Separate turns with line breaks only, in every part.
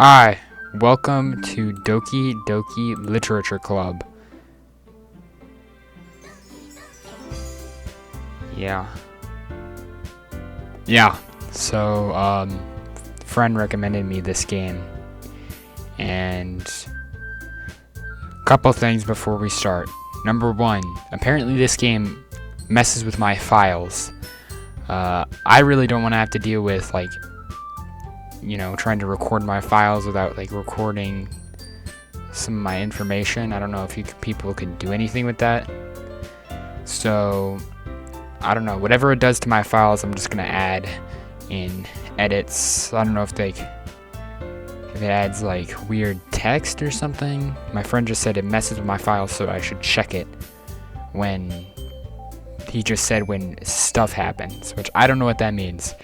Hi, welcome to Doki Doki Literature Club. Yeah. So, friend recommended me this game. And a couple things before we start. Number one, apparently this game messes with my files. I really don't want to have to deal with, trying to record my files without, recording some of my information. I don't know if people could do anything with that. So, I don't know. Whatever it does to my files, I'm just going to add in edits. I don't know if it adds, weird text or something. My friend just said it messes with my files, so I should check it when... He just said when stuff happens, which I don't know what that means.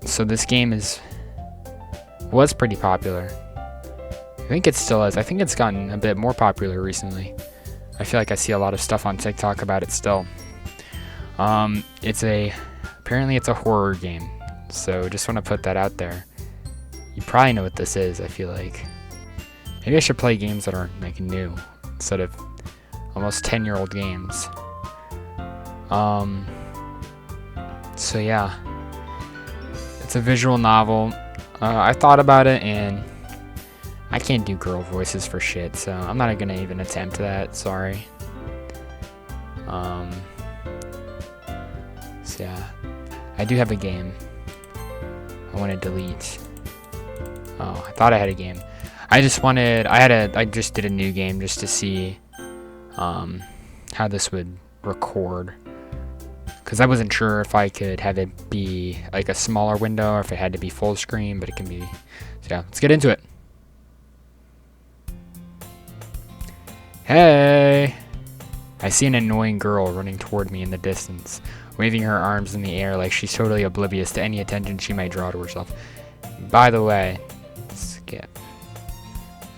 So this game was pretty popular. I think it still is. I think it's gotten a bit more popular recently. I feel like I see a lot of stuff on TikTok about it still. Apparently it's a horror game. So just want to put that out there. You probably know what this is, I feel like. Maybe I should play games that are new instead of almost 10-year-old games. So yeah. It's a visual novel. I thought about it, and I can't do girl voices for shit, so I'm not gonna even attempt that. Sorry. So yeah, I do have a game. I want to delete. Oh, I thought I had a game. I just did a new game just to see how this would record. Because I wasn't sure if I could have it be like a smaller window or if it had to be full screen, but it can be. So yeah, let's get into it. Hey! I see an annoying girl running toward me in the distance, waving her arms in the air like she's totally oblivious to any attention she might draw to herself. By the way, skip.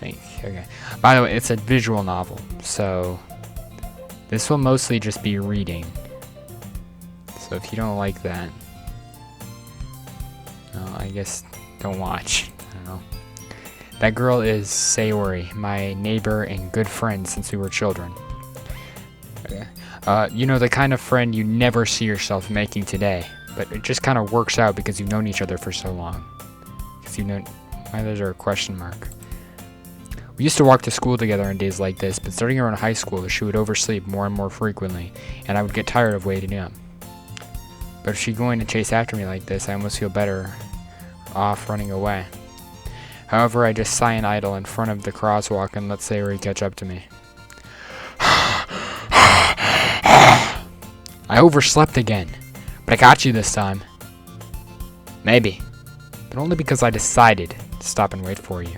Okay. By the way, it's a visual novel, so this will mostly just be reading. So if you don't like that, I guess don't watch. I don't know. That girl is Sayori, my neighbor and good friend since we were children. Okay. The kind of friend you never see yourself making today, but it just kind of works out because you've known each other for so long. Why there's a question mark? We used to walk to school together on days like this, but starting around high school, she would oversleep more and more frequently, and I would get tired of waiting up. But if she's going to chase after me like this, I almost feel better off running away. However, I just sigh and idle in front of the crosswalk and let Sayori catch up to me. I overslept again, but I got you this time. Maybe, but only because I decided to stop and wait for you.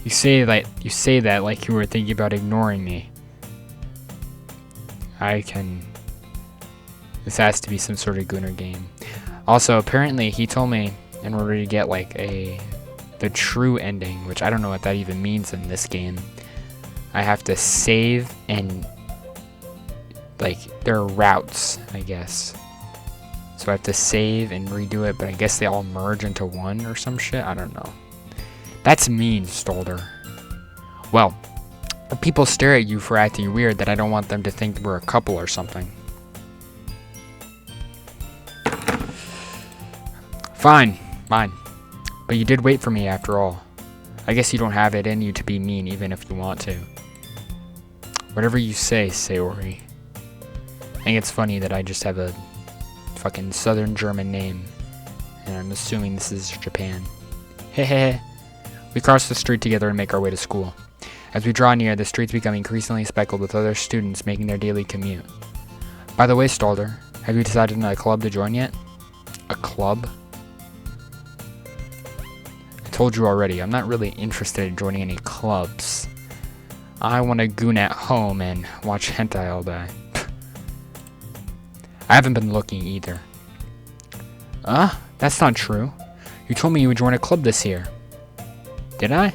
You say that like you were thinking about ignoring me. This has to be some sort of Gunner game. Also, apparently he told me in order to get the true ending, which I don't know what that even means in this game, I have to save and there are routes, I guess. So I have to save and redo it, but I guess they all merge into one or some shit. I don't know. That's mean, Stolder. Well, if people stare at you for acting weird, that I don't want them to think we're a couple or something. Fine. But you did wait for me after all. I guess you don't have it in you to be mean even if you want to. Whatever you say, Sayori. I think it's funny that I just have a fucking Southern German name, and I'm assuming this is Japan. Hehe. We cross the street together and make our way to school. As we draw near, the streets become increasingly speckled with other students making their daily commute. By the way, Stalder, have you decided on a club to join yet? A club? I told you already, I'm not really interested in joining any clubs. I want to goon at home and watch hentai all day. I haven't been looking either. That's not true. You told me you would join a club this year. Did I?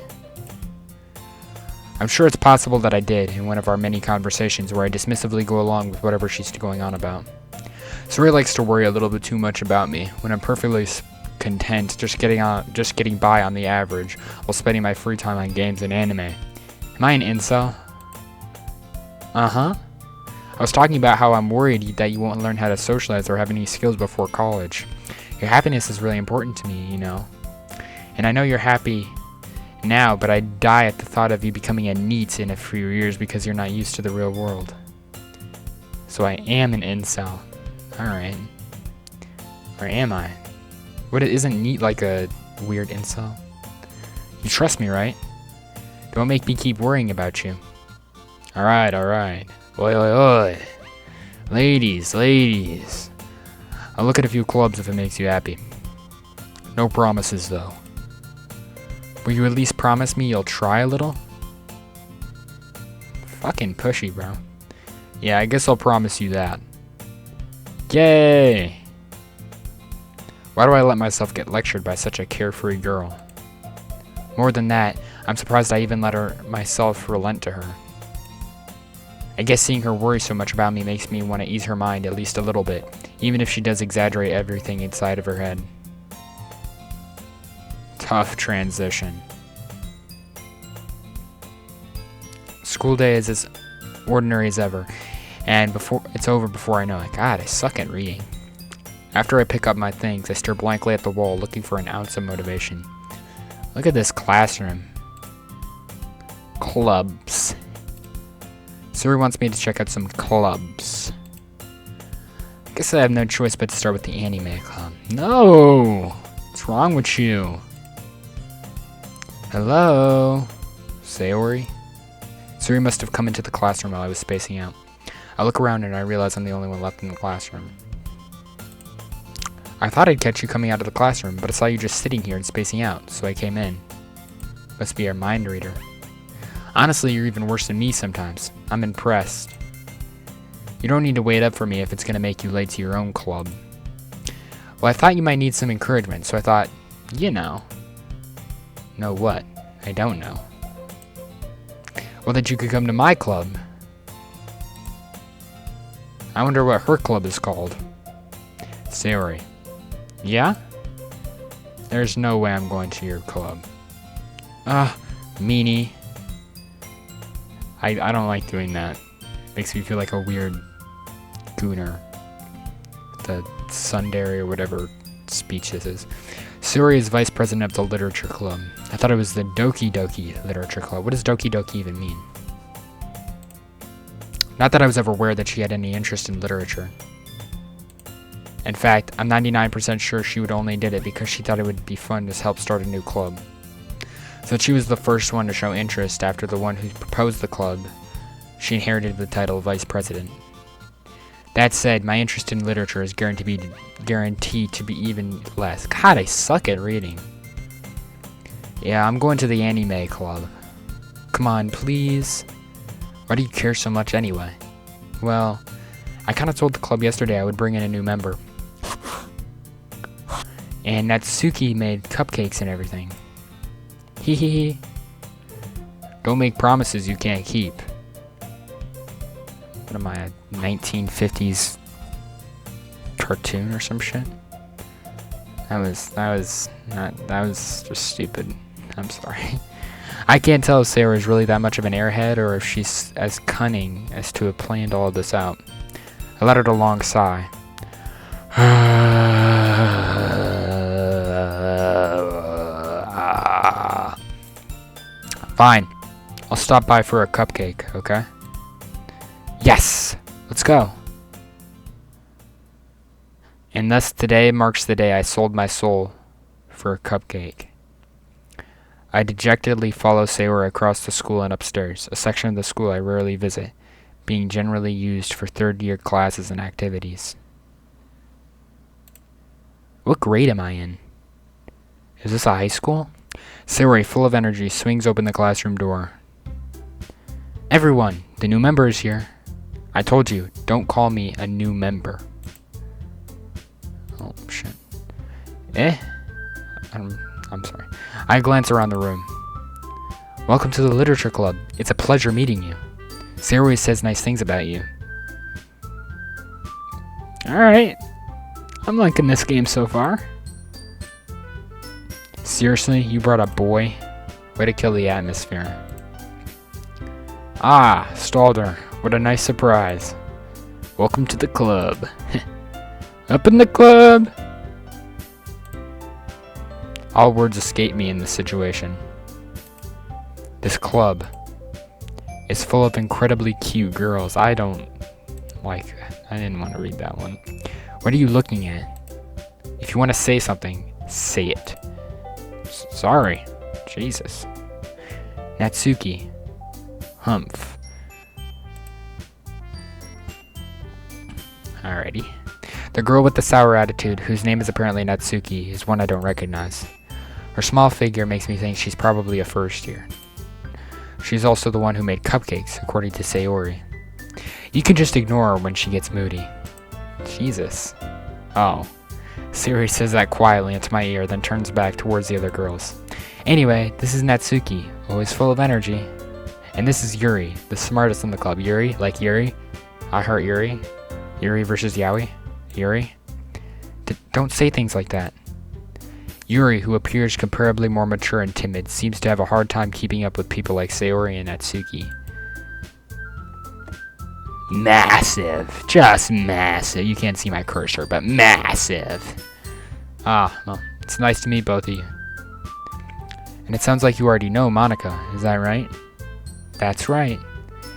I'm sure it's possible that I did in one of our many conversations where I dismissively go along with whatever she's going on about. Sayori likes to worry a little bit too much about me when I'm perfectly content just getting by on the average while spending my free time on games and anime. Am I an incel? Uh-huh. I was talking about how I'm worried that you won't learn how to socialize or have any skills before college. Your happiness is really important to me, you know. And I know you're happy now, but I'd die at the thought of you becoming a NEET in a few years because you're not used to the real world. So I am an incel. Alright. Or am I? What, isn't NEET like a weird incel? You trust me, right? Don't make me keep worrying about you. Alright, alright. Oi, oi, oi. Ladies, ladies. I'll look at a few clubs if it makes you happy. No promises, though. Will you at least promise me you'll try a little? Fucking pushy, bro. Yeah, I guess I'll promise you that. Yay! Why do I let myself get lectured by such a carefree girl? More than that, I'm surprised I even let myself relent to her. I guess seeing her worry so much about me makes me want to ease her mind at least a little bit, even if she does exaggerate everything inside of her head. Tough transition. School day is as ordinary as ever, and it's over before I know it. God, I suck at reading. After I pick up my things, I stare blankly at the wall, looking for an ounce of motivation. Look at this classroom. Clubs. Sayori wants me to check out some clubs. I guess I have no choice but to start with the anime club. No! What's wrong with you? Hello? Sayori? Sayori must have come into the classroom while I was spacing out. I look around and I realize I'm the only one left in the classroom. I thought I'd catch you coming out of the classroom, but I saw you just sitting here and spacing out, so I came in. Must be our mind reader. Honestly, you're even worse than me sometimes. I'm impressed. You don't need to wait up for me if it's going to make you late to your own club. Well, I thought you might need some encouragement, so I thought, you know. Know what? I don't know. Well, that you could come to my club. I wonder what her club is called. Sayori. Yeah? There's no way I'm going to your club. Meanie. I don't like doing that. Makes me feel like a weird gooner. The tsundere or whatever speech this is. Sayori is vice president of the literature club. I thought it was the Doki Doki literature club. What does Doki Doki even mean? Not that I was ever aware that she had any interest in literature. In fact, I'm 99% sure she would only did it because she thought it would be fun to help start a new club. So she was the first one to show interest after the one who proposed the club. She inherited the title of vice president. That said, my interest in literature is guaranteed to be even less. God, I suck at reading. Yeah, I'm going to the anime club. Come on, please. Why do you care so much anyway? Well, I kind of told the club yesterday I would bring in a new member. And Natsuki made cupcakes and everything. Hee hee hee. Don't make promises you can't keep. What am I, a 1950s cartoon or some shit? That was just stupid. I'm sorry. I can't tell if Sayori is really that much of an airhead or if she's as cunning as to have planned all of this out. I let out a long sigh. Fine. I'll stop by for a cupcake, okay? Yes! Let's go. And thus today marks the day I sold my soul for a cupcake. I dejectedly follow Sayori across the school and upstairs, a section of the school I rarely visit, being generally used for third-year classes and activities. What grade am I in? Is this a high school? Sayori, full of energy, swings open the classroom door. Everyone, the new member is here. I told you, don't call me a new member. Oh, shit. I'm sorry. I glance around the room. Welcome to the literature club. It's a pleasure meeting you. Sayori says nice things about you. Alright. I'm liking this game so far. Seriously, you brought a boy? Way to kill the atmosphere. Ah, Stalder, what a nice surprise. Welcome to the club. Up in the club! All words escape me in this situation. This club is full of incredibly cute girls. I don't like that. I didn't want to read that one. What are you looking at? If you want to say something, say it. Sorry. Jesus. Natsuki. Humph. Alrighty. The girl with the sour attitude, whose name is apparently Natsuki, is one I don't recognize. Her small figure makes me think she's probably a first year. She's also the one who made cupcakes, according to Sayori. You can just ignore her when she gets moody. Jesus. Oh. Sayori says that quietly into my ear, then turns back towards the other girls. Anyway, this is Natsuki, always full of energy. And this is Yuri, the smartest in the club. Yuri? Like Yuri? I heart Yuri? Yuri versus Yaoi? Yuri? Don't say things like that. Yuri, who appears comparably more mature and timid, seems to have a hard time keeping up with people like Sayori and Natsuki. Massive. Just massive. You can't see my cursor, but massive. Ah, well, it's nice to meet both of you. And it sounds like you already know Monica, is that right? That's right.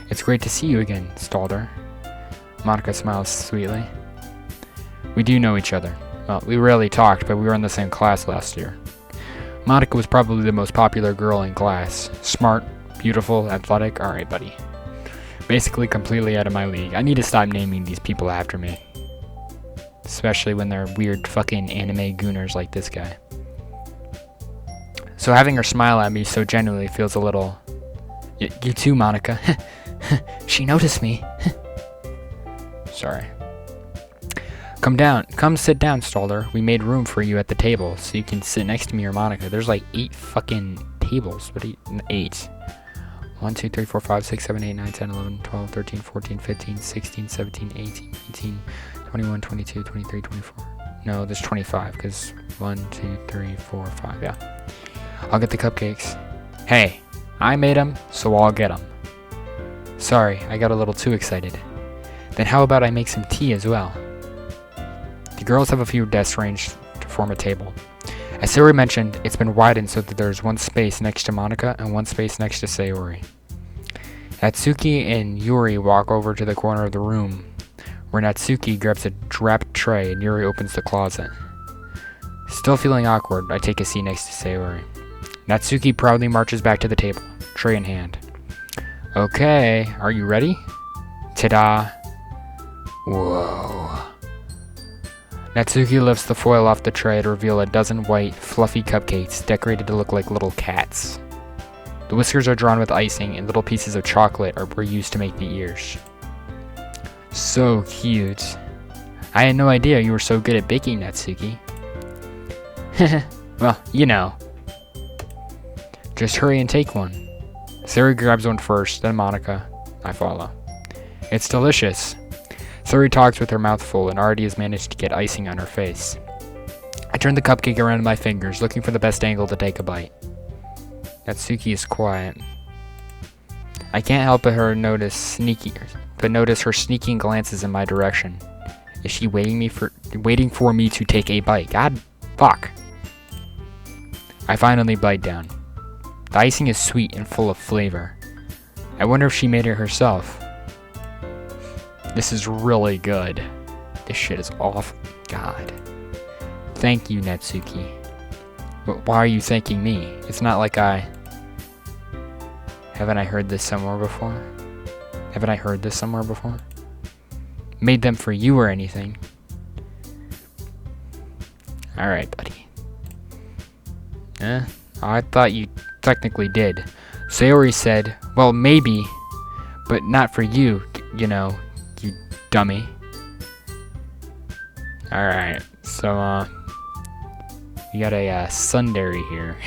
It's great to see you again, Stalder. Monica smiles sweetly. We do know each other. Well, we rarely talked, but we were in the same class last year. Monica was probably the most popular girl in class. Smart, beautiful, athletic. Alright, buddy. Basically completely out of my league. I need to stop naming these people after me. Especially when they're weird fucking anime gooners like this guy. So having her smile at me so genuinely feels a little... You too, Monica. She noticed me. Sorry. Come sit down, Stalder. We made room for you at the table, so you can sit next to me or Monica. There's like 8 fucking tables. What are you, 8. 1, 2, 3, 4, 5, 6, 7, 8, 9, 10, 11, 12, 13, 14, 15, 16, 17, 18, 19, 21, 22, 23, 24. No, there's 25, because 1, 2, 3, 4, 5, yeah. I'll get the cupcakes. Hey, I made them, so I'll get them. Sorry, I got a little too excited. Then how about I make some tea as well? The girls have a few desks ranged to form a table. As Sayori mentioned, it's been widened so that there's one space next to Monica and one space next to Sayori. Natsuki and Yuri walk over to the corner of the room, where Natsuki grabs a wrapped tray and Yuri opens the closet. Still feeling awkward, I take a seat next to Sayori. Natsuki proudly marches back to the table, tray in hand. Okay, are you ready? Ta-da! Whoa. Natsuki lifts the foil off the tray to reveal a dozen white, fluffy cupcakes decorated to look like little cats. The whiskers are drawn with icing, and little pieces of chocolate were used to make the ears. So cute. I had no idea you were so good at baking, Natsuki. Well, you know. Just hurry and take one. Sayori grabs one first, then Monica. I follow. It's delicious. Sayori talks with her mouth full and already has managed to get icing on her face. I turn the cupcake around in my fingers, looking for the best angle to take a bite. Natsuki is quiet. I can't help but notice her sneaking glances in my direction. Is she waiting for me to take a bite? God, fuck. I finally bite down. The icing is sweet and full of flavor. I wonder if she made it herself. This is really good. This shit is awful. God. Thank you, Natsuki. But why are you thanking me? It's not like Haven't I heard this somewhere before? Made them for you or anything. Alright, buddy. I thought you technically did. Sayori said, well, maybe, but not for you, you know, you dummy. Alright, so, we got a, tsundere here.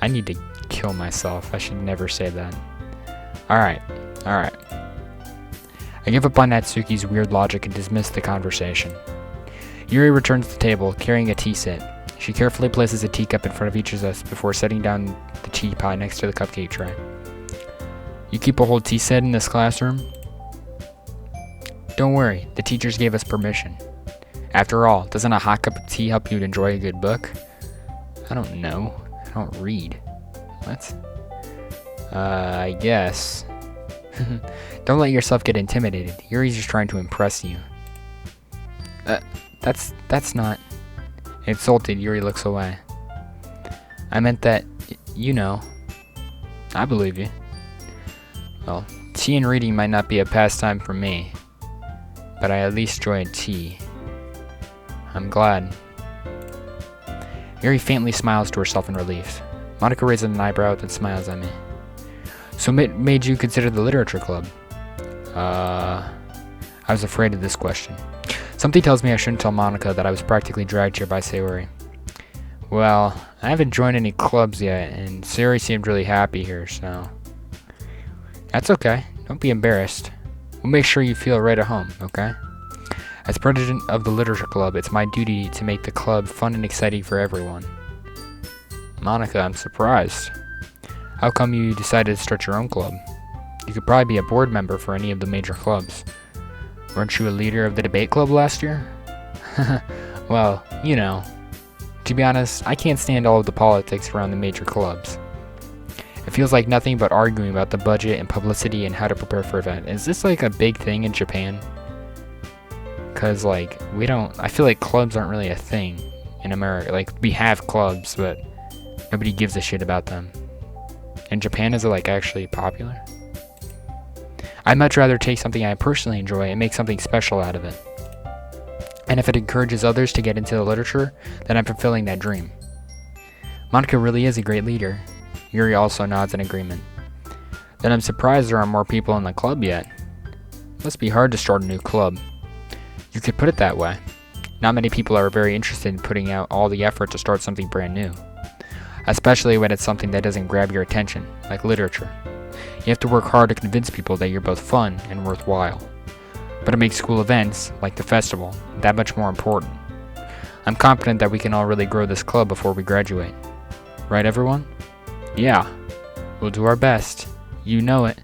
I need to kill myself. I should never say that. Alright. I give up on Natsuki's weird logic and dismiss the conversation. Yuri returns to the table, carrying a tea set. She carefully places a teacup in front of each of us before setting down the teapot next to the cupcake tray. You keep a whole tea set in this classroom? Don't worry, the teachers gave us permission. After all, doesn't a hot cup of tea help you to enjoy a good book? I don't know. I don't read. What? I guess. Don't let yourself get intimidated. Yuri's just trying to impress you. That's not... Insulted, Yuri looks away. I meant that, you know. I believe you. Well, tea and reading might not be a pastime for me, but I at least enjoy tea. I'm glad. Yuri faintly smiles to herself in relief. Monica raises an eyebrow, then smiles at me. So what made you consider the literature club? I was afraid of this question. Something tells me I shouldn't tell Monica that I was practically dragged here by Sayori. Well, I haven't joined any clubs yet, and Sayori seemed really happy here, so... That's okay. Don't be embarrassed. We'll make sure you feel right at home, okay? As president of the literature club, it's my duty to make the club fun and exciting for everyone. Monica, I'm surprised. How come you decided to start your own club? You could probably be a board member for any of the major clubs. Weren't you a leader of the debate club last year? Well, you know. To be honest, I can't stand all of the politics around the major clubs. It feels like nothing but arguing about the budget and publicity and how to prepare for an event. Is this like a big thing in Japan? Cause like, I feel like clubs aren't really a thing in America. Like, we have clubs, but nobody gives a shit about them. In Japan, is it like actually popular? I'd much rather take something I personally enjoy and make something special out of it. And if it encourages others to get into the literature, then I'm fulfilling that dream. Monica really is a great leader. Yuri also nods in agreement. Then I'm surprised there aren't more people in the club yet. Must be hard to start a new club. You could put it that way. Not many people are very interested in putting out all the effort to start something brand new. Especially when it's something that doesn't grab your attention, like literature. You have to work hard to convince people that you're both fun and worthwhile. But it makes school events, like the festival, that much more important. I'm confident that we can all really grow this club before we graduate. Right, everyone? Yeah. We'll do our best. You know it.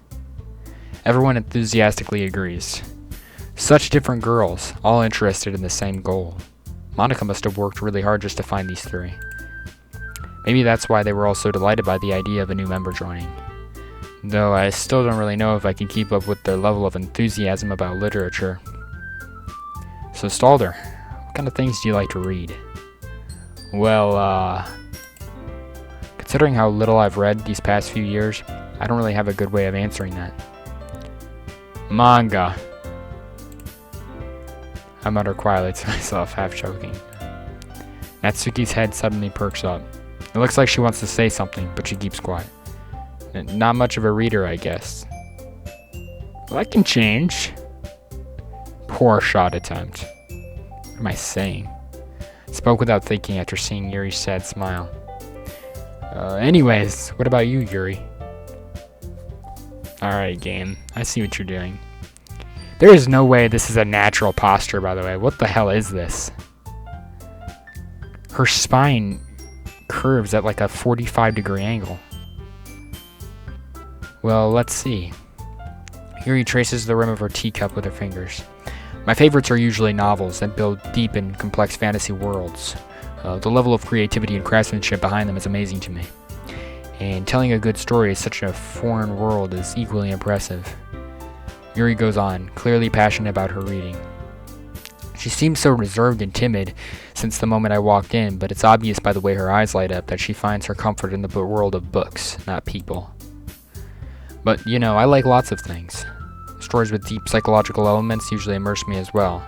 Everyone enthusiastically agrees. Such different girls, all interested in the same goal. Monica must have worked really hard just to find these three. Maybe that's why they were all so delighted by the idea of a new member joining. Though I still don't really know if I can keep up with their level of enthusiasm about literature. So Stalder, what kind of things do you like to read? Well, considering how little I've read these past few years, I don't really have a good way of answering that. Manga. I mutter quietly to myself, half choking. Natsuki's head suddenly perks up. It looks like she wants to say something, but she keeps quiet. Not much of a reader, I guess. Well, that can change. Poor shot attempt. What am I saying? Spoke without thinking after seeing Yuri's sad smile. Anyways, what about you, Yuri? Alright, game. I see what you're doing. There is no way this is a natural posture, by the way. What the hell is this? Her spine curves at like a 45-degree angle. Well, let's see. Yuri traces the rim of her teacup with her fingers. My favorites are usually novels that build deep and complex fantasy worlds. The level of creativity and craftsmanship behind them is amazing to me. And telling a good story in such a foreign world is equally impressive. Yuri goes on, clearly passionate about her reading. She seems so reserved and timid since the moment I walked in, but it's obvious by the way her eyes light up that she finds her comfort in the world of books, not people. But, you know, I like lots of things. Stories with deep psychological elements usually immerse me as well.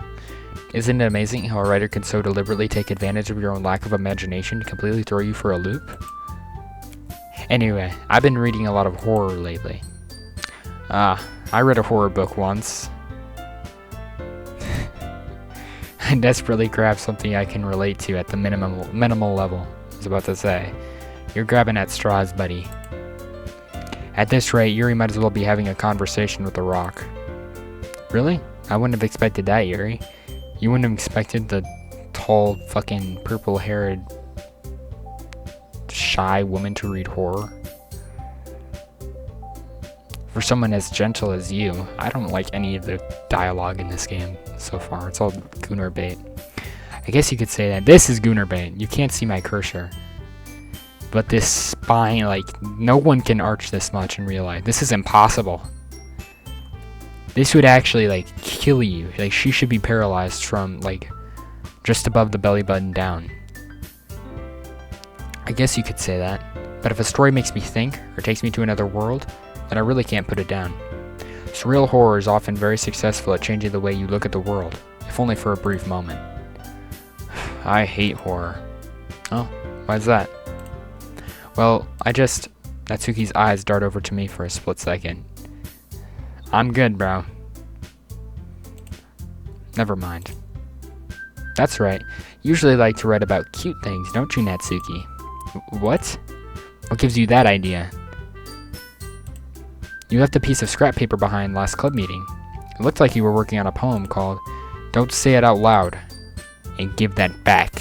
Isn't it amazing how a writer can so deliberately take advantage of your own lack of imagination to completely throw you for a loop? Anyway, I've been reading a lot of horror lately. I read a horror book once. I desperately grabbed something I can relate to at the minimal level. I was about to say. You're grabbing at straws, buddy. At this rate, Yuri might as well be having a conversation with a rock. Really? I wouldn't have expected that, Yuri. You wouldn't have expected the tall, fucking purple-haired, shy woman to read horror? For someone as gentle as you, I don't like any of the dialogue in this game so far. It's all Gooner bait. I guess you could say that. This is Gooner bait. You can't see my cursor. But this spine, like, no one can arch this much in real life. This is impossible. This would actually, like, kill you. Like, she should be paralyzed from, like, just above the belly button down. I guess you could say that. But if a story makes me think, or takes me to another world, then I really can't put it down. Surreal horror is often very successful at changing the way you look at the world, if only for a brief moment. I hate horror. Oh, why's that? Well, Natsuki's eyes dart over to me for a split second. I'm good, bro. Never mind. That's right. You usually like to write about cute things, don't you, Natsuki? What? What gives you that idea? You left a piece of scrap paper behind last club meeting. It looked like you were working on a poem called Don't Say It Out Loud. And give that back.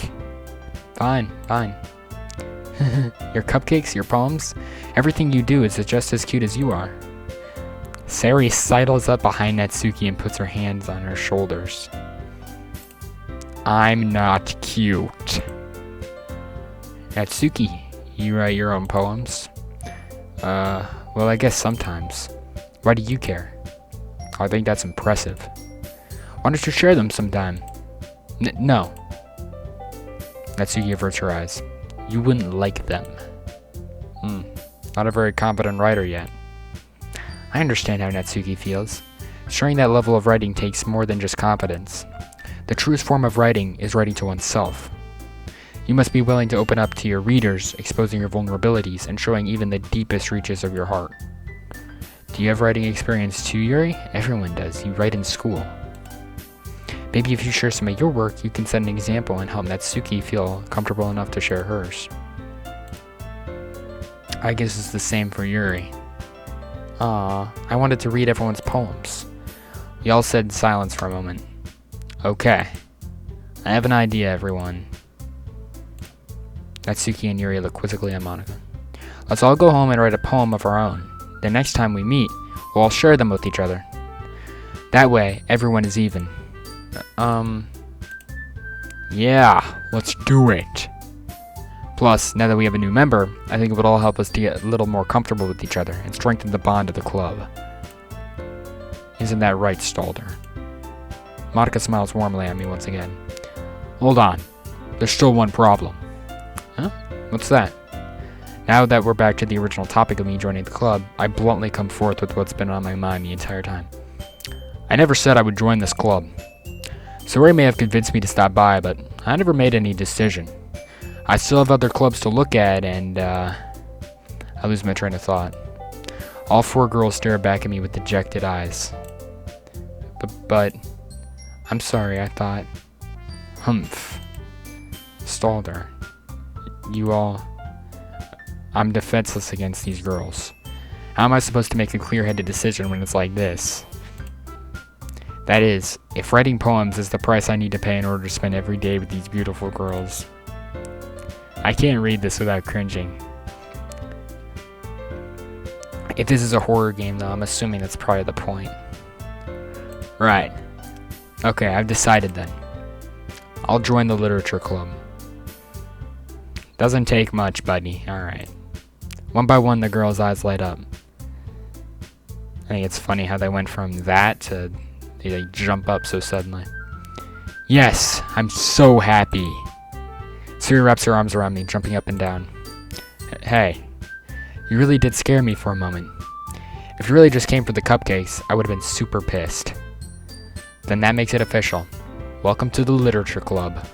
Fine, fine. Your cupcakes, your poems, everything you do is just as cute as you are. Sari sidles up behind Natsuki and puts her hands on her shoulders. I'm not cute. Natsuki, you write your own poems? Well, I guess sometimes. Why do you care? I think that's impressive. Why don't you share them sometime? No. Natsuki averts her eyes. You wouldn't like them. Not a very competent writer yet. I understand how Natsuki feels. Sharing that level of writing takes more than just competence. The truest form of writing is writing to oneself. You must be willing to open up to your readers, exposing your vulnerabilities and showing even the deepest reaches of your heart. Do you have writing experience too, Yuri? Everyone does. You write in school. Maybe if you share some of your work, you can set an example and help Natsuki feel comfortable enough to share hers. I guess it's the same for Yuri. I wanted to read everyone's poems. We all said silence for a moment. Okay. I have an idea, everyone. Natsuki and Yuri look quizzically at Monika. Let's all go home and write a poem of our own. The next time we meet, we'll all share them with each other. That way, everyone is even. Yeah, let's do it. Plus, now that we have a new member, I think it would all help us to get a little more comfortable with each other and strengthen the bond of the club. Isn't that right, Stalder? Monika smiles warmly at me once again. Hold on. There's still one problem. Huh? What's that? Now that we're back to the original topic of me joining the club, I bluntly come forth with what's been on my mind the entire time. I never said I would join this club. Sori may have convinced me to stop by, but I never made any decision. I still have other clubs to look at, and, I lose my train of thought. All four girls stare back at me with dejected eyes. But, I'm sorry, I thought. Humph. Stalder. You all... I'm defenseless against these girls. How am I supposed to make a clear-headed decision when it's like this? That is, if writing poems is the price I need to pay in order to spend every day with these beautiful girls. I can't read this without cringing. If this is a horror game, though, I'm assuming that's probably the point. Right. Okay, I've decided then. I'll join the literature club. Doesn't take much, buddy. Alright. One by one, the girls' eyes light up. I think it's funny how they went from that to they jump up so suddenly. Yes, I'm so happy. Suri wraps her arms around me, jumping up and down. Hey, you really did scare me for a moment. If you really just came for the cupcakes, I would have been super pissed. Then that makes it official. Welcome to the literature club.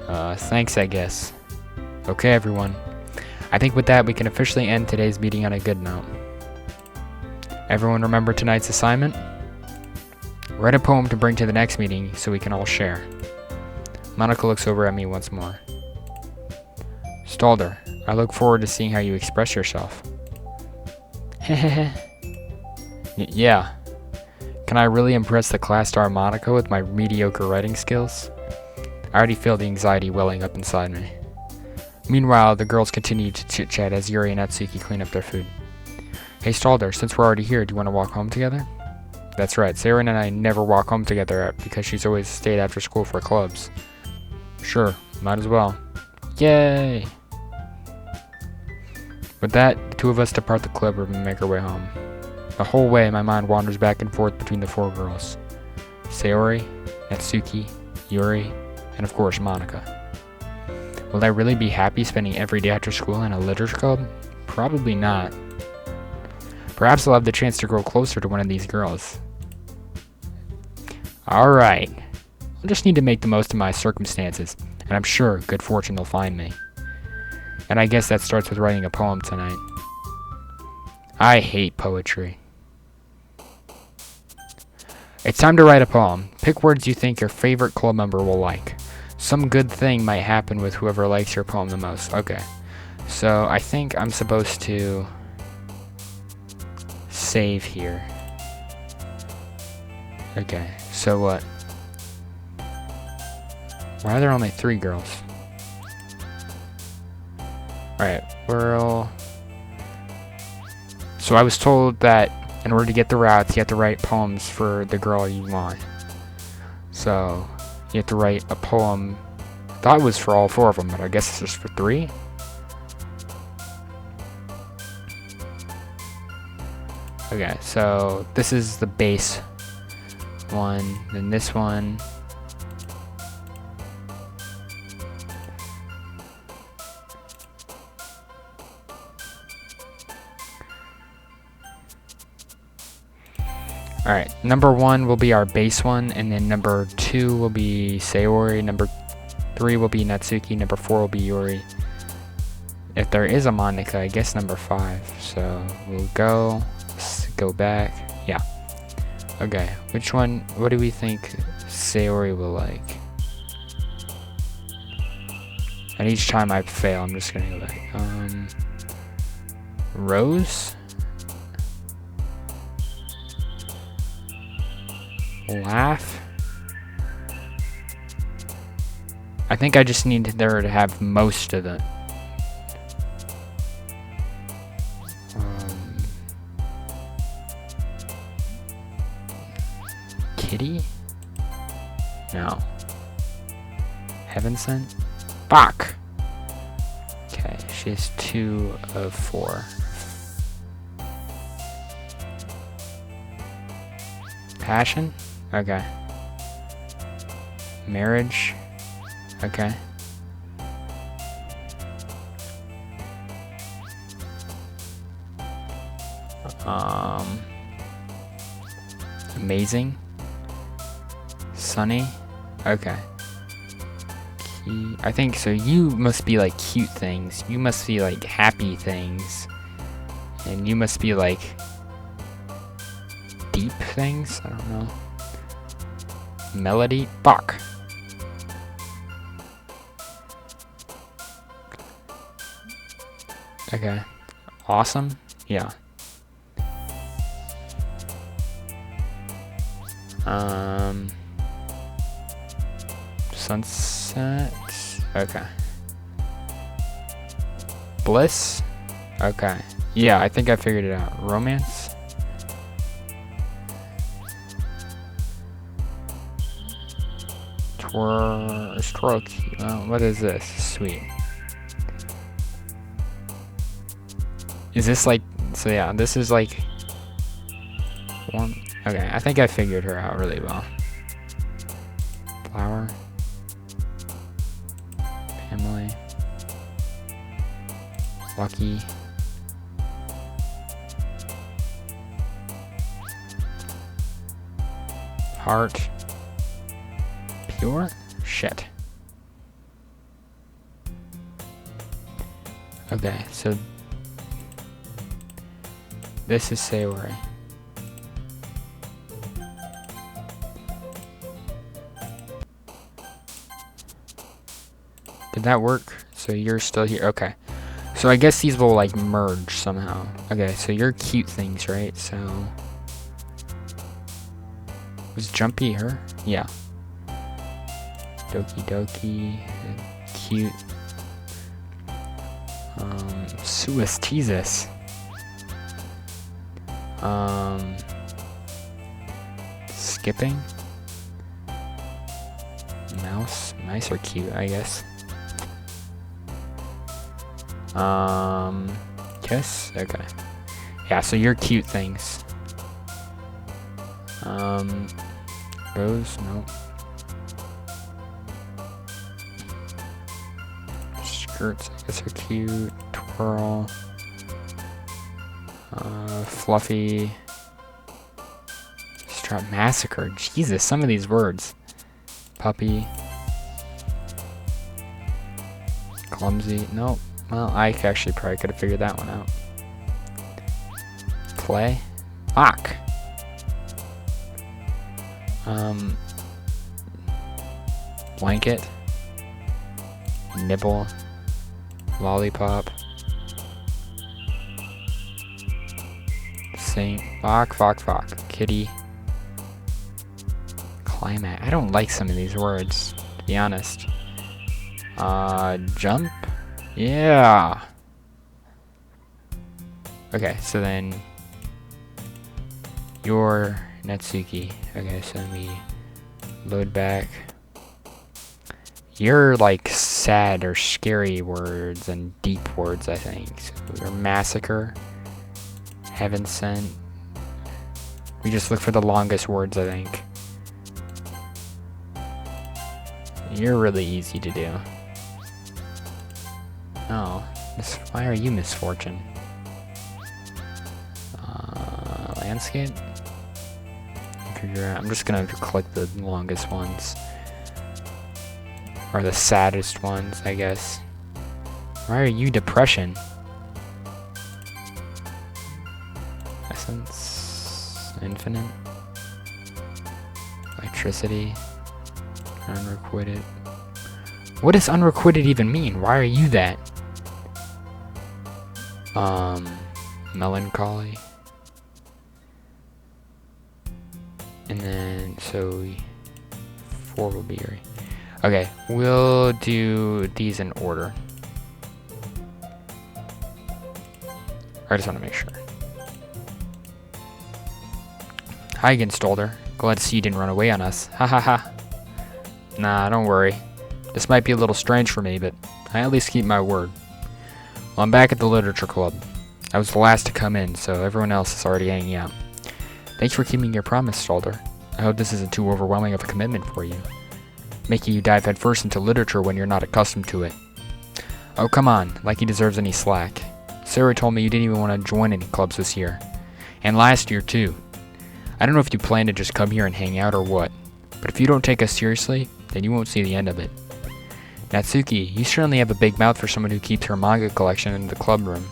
Thanks, I guess. Okay, everyone. I think with that, we can officially end today's meeting on a good note. Everyone remember tonight's assignment? Write a poem to bring to the next meeting so we can all share. Monika looks over at me once more. Stalder, I look forward to seeing how you express yourself. Hehehe. Yeah. Can I really impress the class star Monika with my mediocre writing skills? I already feel the anxiety welling up inside me. Meanwhile, the girls continue to chit-chat as Yuri and Natsuki clean up their food. Hey Stalder, since we're already here, do you want to walk home together? That's right, Sayori and I never walk home together because she's always stayed after school for clubs. Sure, might as well. Yay! With that, the two of us depart the club room and make our way home. The whole way, my mind wanders back and forth between the four girls. Sayori, Natsuki, Yuri, and of course, Monica. Will I really be happy spending every day after school in a literature club? Probably not. Perhaps I'll have the chance to grow closer to one of these girls. Alright. I just need to make the most of my circumstances, and I'm sure good fortune will find me. And I guess that starts with writing a poem tonight. I hate poetry. It's time to write a poem. Pick words you think your favorite club member will like. Some good thing might happen with whoever likes your poem the most. Okay. So I think I'm supposed to save here. Okay. So what? Why are there only 3 girls? Alright. So I was told that in order to get the routes, you have to write poems for the girl you want. So you have to write a poem. I thought it was for all 4 of them, but I guess it's just for 3. Okay, so this is the base one, then this one. Alright, number 1 will be our base one, and then number 2 will be Sayori, number 3 will be Natsuki, number 4 will be Yuri. If there is a Monica, I guess number 5. So we'll go back. Yeah. Okay, which one, what do we think Sayori will like? And each time I fail, I'm just gonna go back. Rose? Laugh? I think I just need there to have most of the Kitty? No. Heaven Sent? Bach! Okay, she has 2 of 4. Passion? Okay. Marriage? Okay. Amazing? Sunny? Okay. I think so. You must be like cute things. You must be like happy things. And you must be like deep things? I don't know. Melody? Bach. Okay. Awesome? Yeah. Sunset? Okay. Bliss? Okay. Yeah, I think I figured it out. Romance? Stroke. What is this? Sweet. Is this like... So yeah, this is like... One... Okay, I think I figured her out really well. Flower. Family. Lucky. Heart. Pure? Shit. Okay, so this is Sayori. Did that work? So you're still here. Okay. So I guess these will like merge somehow. Okay, so you're cute things, right? So was Jumpy her? Yeah. Doki Doki. Cute. Suis Jesus. Skipping. Mouse. Mice are cute, I guess. Kiss? Okay. Yeah, so you're cute things. Rose? Nope. Skirts, I guess are cute. Twirl. Fluffy. Strap massacre. Jesus, some of these words. Puppy. Clumsy. Nope. Well, I actually probably could have figured that one out. Play. Fuck. Blanket. Nibble. Lollipop. Sing. Fuck. Kitty. Climax. I don't like some of these words, to be honest. Jump? Yeah. Okay, so then you're Natsuki. Okay, so let me load back. You're like sad or scary words and deep words, I think. So you're massacre. Heaven sent. We just look for the longest words, I think. You're really easy to do. Oh, why are you misfortune? Landscape? Figure out. I'm just gonna click the longest ones. Or the saddest ones, I guess. Why are you depression? Essence. Infinite. Electricity. Unrequited. What does unrequited even mean? Why are you that? Melancholy. And then, so 4 will be here. Okay, we'll do these in order. I just want to make sure. Hi again, Stolder. Glad to see you didn't run away on us. Ha ha ha. Nah, don't worry. This might be a little strange for me, but I at least keep my word. Well, I'm back at the literature club. I was the last to come in, so everyone else is already hanging out. Thanks for keeping your promise, Stolder. I hope this isn't too overwhelming of a commitment for you, making you dive headfirst into literature when you're not accustomed to it. Oh, come on, like he deserves any slack. Sarah told me you didn't even want to join any clubs this year. And last year, too. I don't know if you plan to just come here and hang out or what, but if you don't take us seriously, then you won't see the end of it. Natsuki, you certainly have a big mouth for someone who keeps her manga collection in the club room.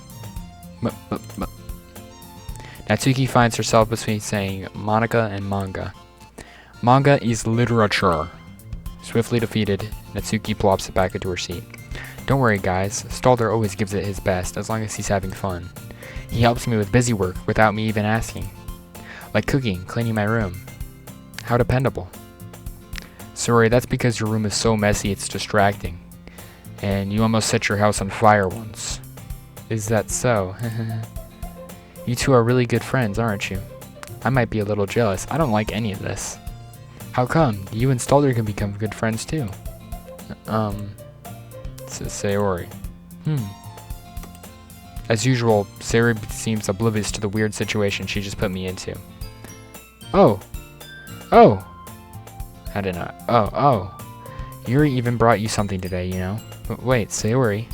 Natsuki finds herself between saying Monica and manga. Manga is literature. Swiftly defeated, Natsuki plops it back into her seat. Don't worry, guys. Stolder always gives it his best, as long as he's having fun. He helps me with busy work without me even asking. Like cooking, cleaning my room. How dependable. Sorry, that's because your room is so messy it's distracting. And you almost set your house on fire once. Is that so? You two are really good friends, aren't you? I might be a little jealous. I don't like any of this. How come? You and Stolder can become good friends too. Sayori. As usual, Sayori seems oblivious to the weird situation she just put me into. Oh! I didn't know. Oh. Yuri even brought you something today, you know? Wait, Sayori?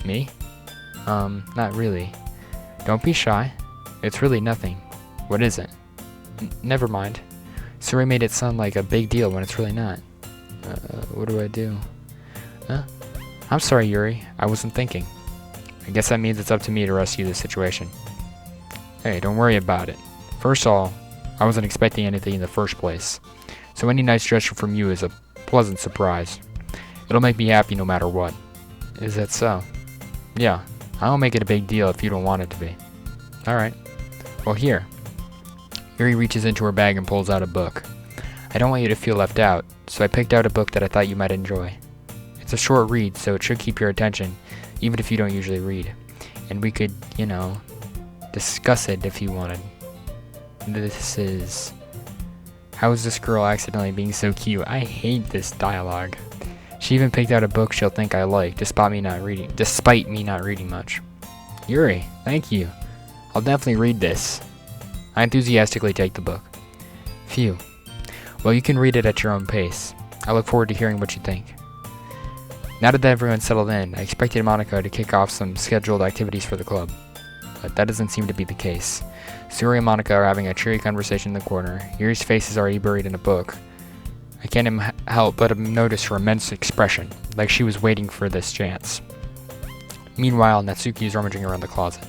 Me? Not really. Don't be shy. It's really nothing. What is it? Never mind. Sayori made it sound like a big deal when it's really not. What do I do? I'm sorry, Yuri. I wasn't thinking. I guess that means it's up to me to rescue this situation. Hey, don't worry about it. First of all, I wasn't expecting anything in the first place. So any nice gesture from you is a pleasant surprise. It'll make me happy no matter what. Is that so? Yeah. I won't make it a big deal if you don't want it to be. Alright. Well, here. Yuri reaches into her bag and pulls out a book. I don't want you to feel left out, so I picked out a book that I thought you might enjoy. It's a short read, so it should keep your attention, even if you don't usually read. And we could, discuss it if you wanted. This is... How is this girl accidentally being so cute? I hate this dialogue. She even picked out a book she'll think I like, despite me not reading much. Yuri, thank you. I'll definitely read this. I enthusiastically take the book. Phew. Well, you can read it at your own pace. I look forward to hearing what you think. Now that everyone's settled in, I expected Monica to kick off some scheduled activities for the club. But that doesn't seem to be the case. Suri and Monica are having a cheery conversation in the corner. Yuri's face is already buried in a book. I can't help but notice her immense expression, like she was waiting for this chance. Meanwhile, Natsuki is rummaging around the closet.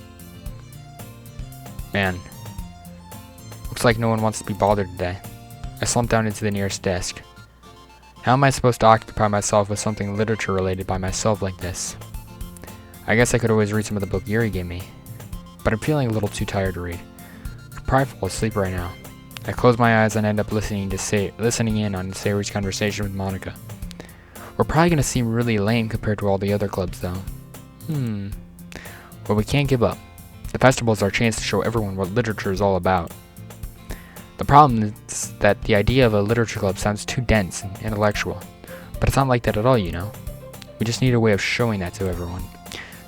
Man. Looks like no one wants to be bothered today. I slumped down into the nearest desk. How am I supposed to occupy myself with something literature related by myself like this? I guess I could always read some of the book Yuri gave me, but I'm feeling a little too tired to read. I could probably fall asleep right now. I close my eyes and end up listening in on Sayori's conversation with Monica. We're probably going to seem really lame compared to all the other clubs though. But we can't give up. The festival is our chance to show everyone what literature is all about. The problem is that the idea of a literature club sounds too dense and intellectual. But it's not like that at all, We just need a way of showing that to everyone.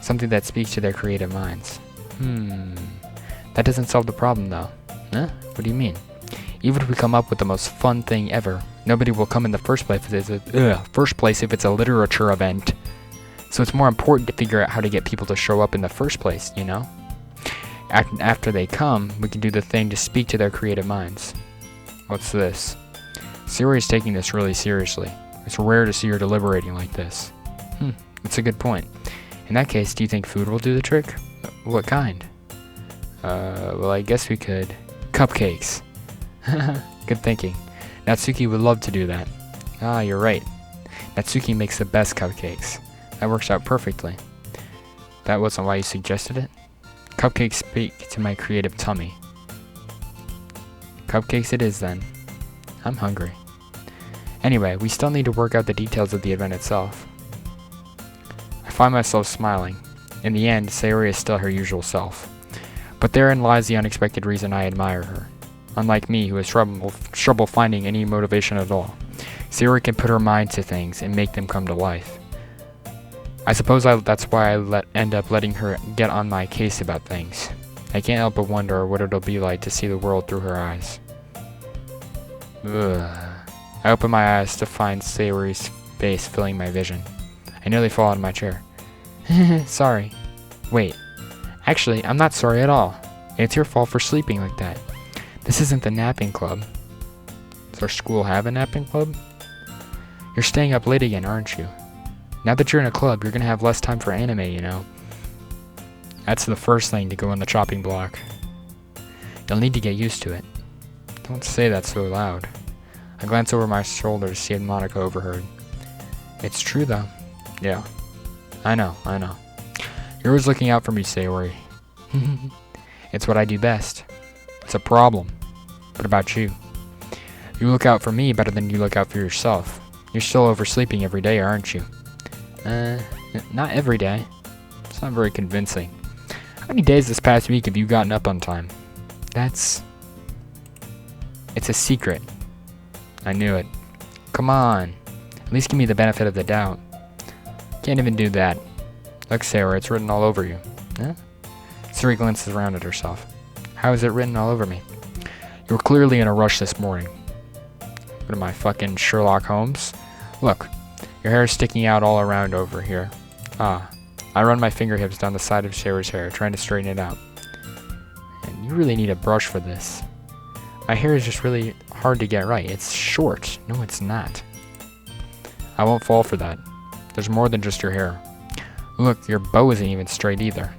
Something that speaks to their creative minds. That doesn't solve the problem though. Huh? What do you mean? Even if we come up with the most fun thing ever, nobody will come in the first place if it's a literature event. So it's more important to figure out how to get people to show up in the first place, After they come, we can do the thing to speak to their creative minds. What's this? Sayori is taking this really seriously. It's rare to see her deliberating like this. That's a good point. In that case, do you think food will do the trick? What kind? Well, I guess we could... Cupcakes. Good thinking. Natsuki would love to do that. Ah, you're right. Natsuki makes the best cupcakes. That works out perfectly. That wasn't why you suggested it? Cupcakes speak to my creative tummy. Cupcakes it is then. I'm hungry. Anyway, we still need to work out the details of the event itself. I find myself smiling. In the end, Sayori is still her usual self. But therein lies the unexpected reason I admire her. Unlike me, who has trouble finding any motivation at all, Sayori can put her mind to things and make them come to life. I suppose that's why I end up letting her get on my case about things. I can't help but wonder what it'll be like to see the world through her eyes. Ugh. I open my eyes to find Sayori's face filling my vision. I nearly fall out of my chair. Sorry. Wait. Actually, I'm not sorry at all. It's your fault for sleeping like that. This isn't the napping club. Does our school have a napping club? You're staying up late again, aren't you? Now that you're in a club, you're gonna have less time for anime, That's the first thing to go on the chopping block. You'll need to get used to it. Don't say that so loud. I glance over my shoulder to see if Monica overheard. It's true, though. Yeah. I know. You're always looking out for me, Sayori. It's what I do best. It's a problem. What about you? You look out for me better than you look out for yourself. You're still oversleeping every day, aren't you? Not every day. It's not very convincing. How many days this past week have you gotten up on time? It's a secret. I knew it. Come on. At least give me the benefit of the doubt. Can't even do that. Look, Sarah, it's written all over you. Huh? Suri glances around at herself. How is it written all over me? You were clearly in a rush this morning. What am I, fucking Sherlock Holmes? Look, your hair is sticking out all around over here. Ah. I run my fingertips down the side of Sayori's hair, trying to straighten it out. And you really need a brush for this. My hair is just really hard to get right. It's short. No, it's not. I won't fall for that. There's more than just your hair. Look, your bow isn't even straight either.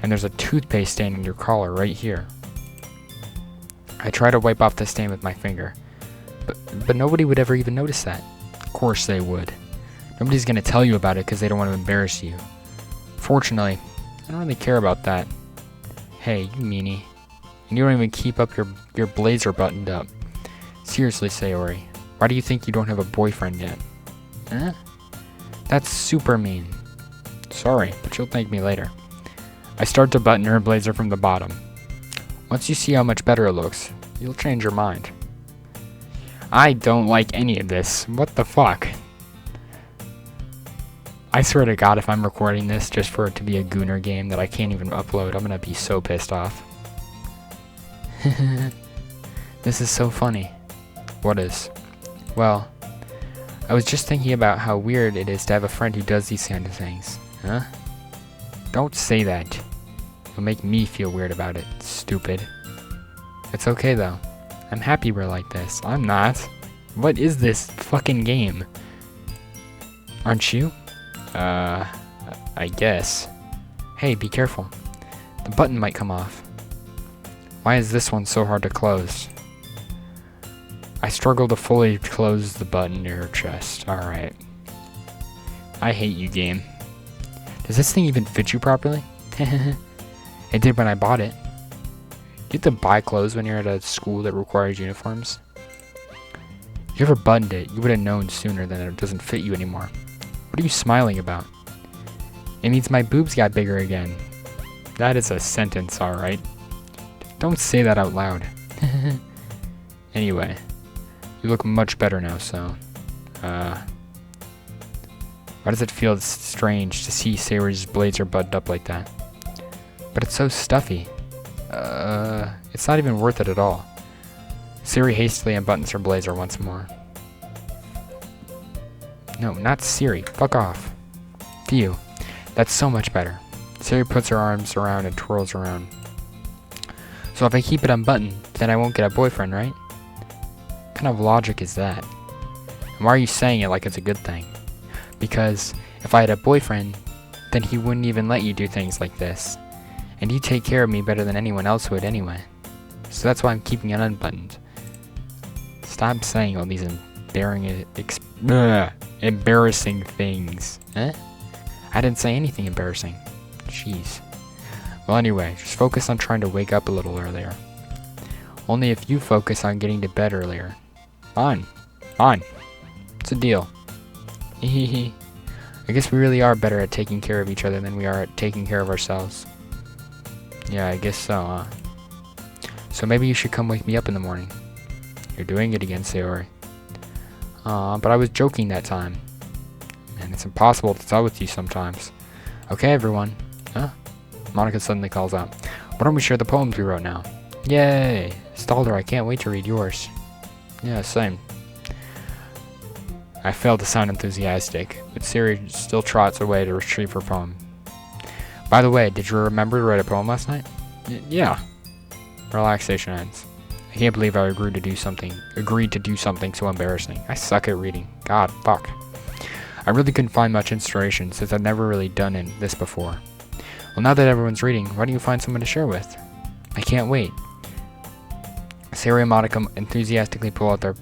And there's a toothpaste stain in your collar right here. I try to wipe off the stain with my finger. But nobody would ever even notice that. Of course they would. Nobody's gonna tell you about it because they don't want to embarrass you. Fortunately, I don't really care about that. Hey, you meanie. And you don't even keep up your blazer buttoned up. Seriously, Sayori, why do you think you don't have a boyfriend yet? Huh? That's super mean. Sorry, but you'll thank me later. I start to button her blazer from the bottom. Once you see how much better it looks, you'll change your mind. I don't like any of this. What the fuck? I swear to God, if I'm recording this just for it to be a Gooner game that I can't even upload, I'm gonna be so pissed off. This is so funny. What is? Well, I was just thinking about how weird it is to have a friend who does these kind of things. Huh? Don't say that. It'll make me feel weird about it, stupid. It's okay though. I'm happy we're like this. I'm not. What is this fucking game? Aren't you? I guess. Hey, be careful. The button might come off. Why is this one so hard to close? I struggle to fully close the button near her chest. Alright. I hate you, game. Does this thing even fit you properly? It did when I bought it. Do you have to buy clothes when you're at a school that requires uniforms? If you ever buttoned it, you would have known sooner that it doesn't fit you anymore. What are you smiling about? It means my boobs got bigger again. That is a sentence, alright. Don't say that out loud. Anyway, you look much better now, so... Why does it feel strange to see Sayori's blazer buttoned up like that? But it's so stuffy. It's not even worth it at all. Sayori hastily unbuttons her blazer once more. No, not Sayori. Fuck off. Phew. That's so much better. Sayori puts her arms around and twirls around. So if I keep it unbuttoned, then I won't get a boyfriend, right? What kind of logic is that? And why are you saying it like it's a good thing? Because if I had a boyfriend, then he wouldn't even let you do things like this. And you take care of me better than anyone else would anyway. So that's why I'm keeping it unbuttoned. Stop saying all these embarrassing things. Eh? I didn't say anything embarrassing. Jeez. Well, anyway, just focus on trying to wake up a little earlier. Only if you focus on getting to bed earlier. Fine. Fine. It's a deal. Hehehe. I guess we really are better at taking care of each other than we are at taking care of ourselves. Yeah, I guess so, huh? So maybe you should come wake me up in the morning. You're doing it again, Sayori. But I was joking that time. And it's impossible to tell with you sometimes. Okay, everyone. Huh? Monica suddenly calls out. Why don't we share the poems we wrote now? Yay! Stalder, I can't wait to read yours. Yeah, same. I failed to sound enthusiastic, but Sayori still trots away to retrieve her poem. By the way, did you remember to write a poem last night? Yeah. Relaxation ends. I can't believe I agreed to do something so embarrassing. I suck at reading. God, fuck. I really couldn't find much inspiration since I've never really done this before. Well, now that everyone's reading, why don't you find someone to share with? I can't wait. Sayori and Monica enthusiastically pull out their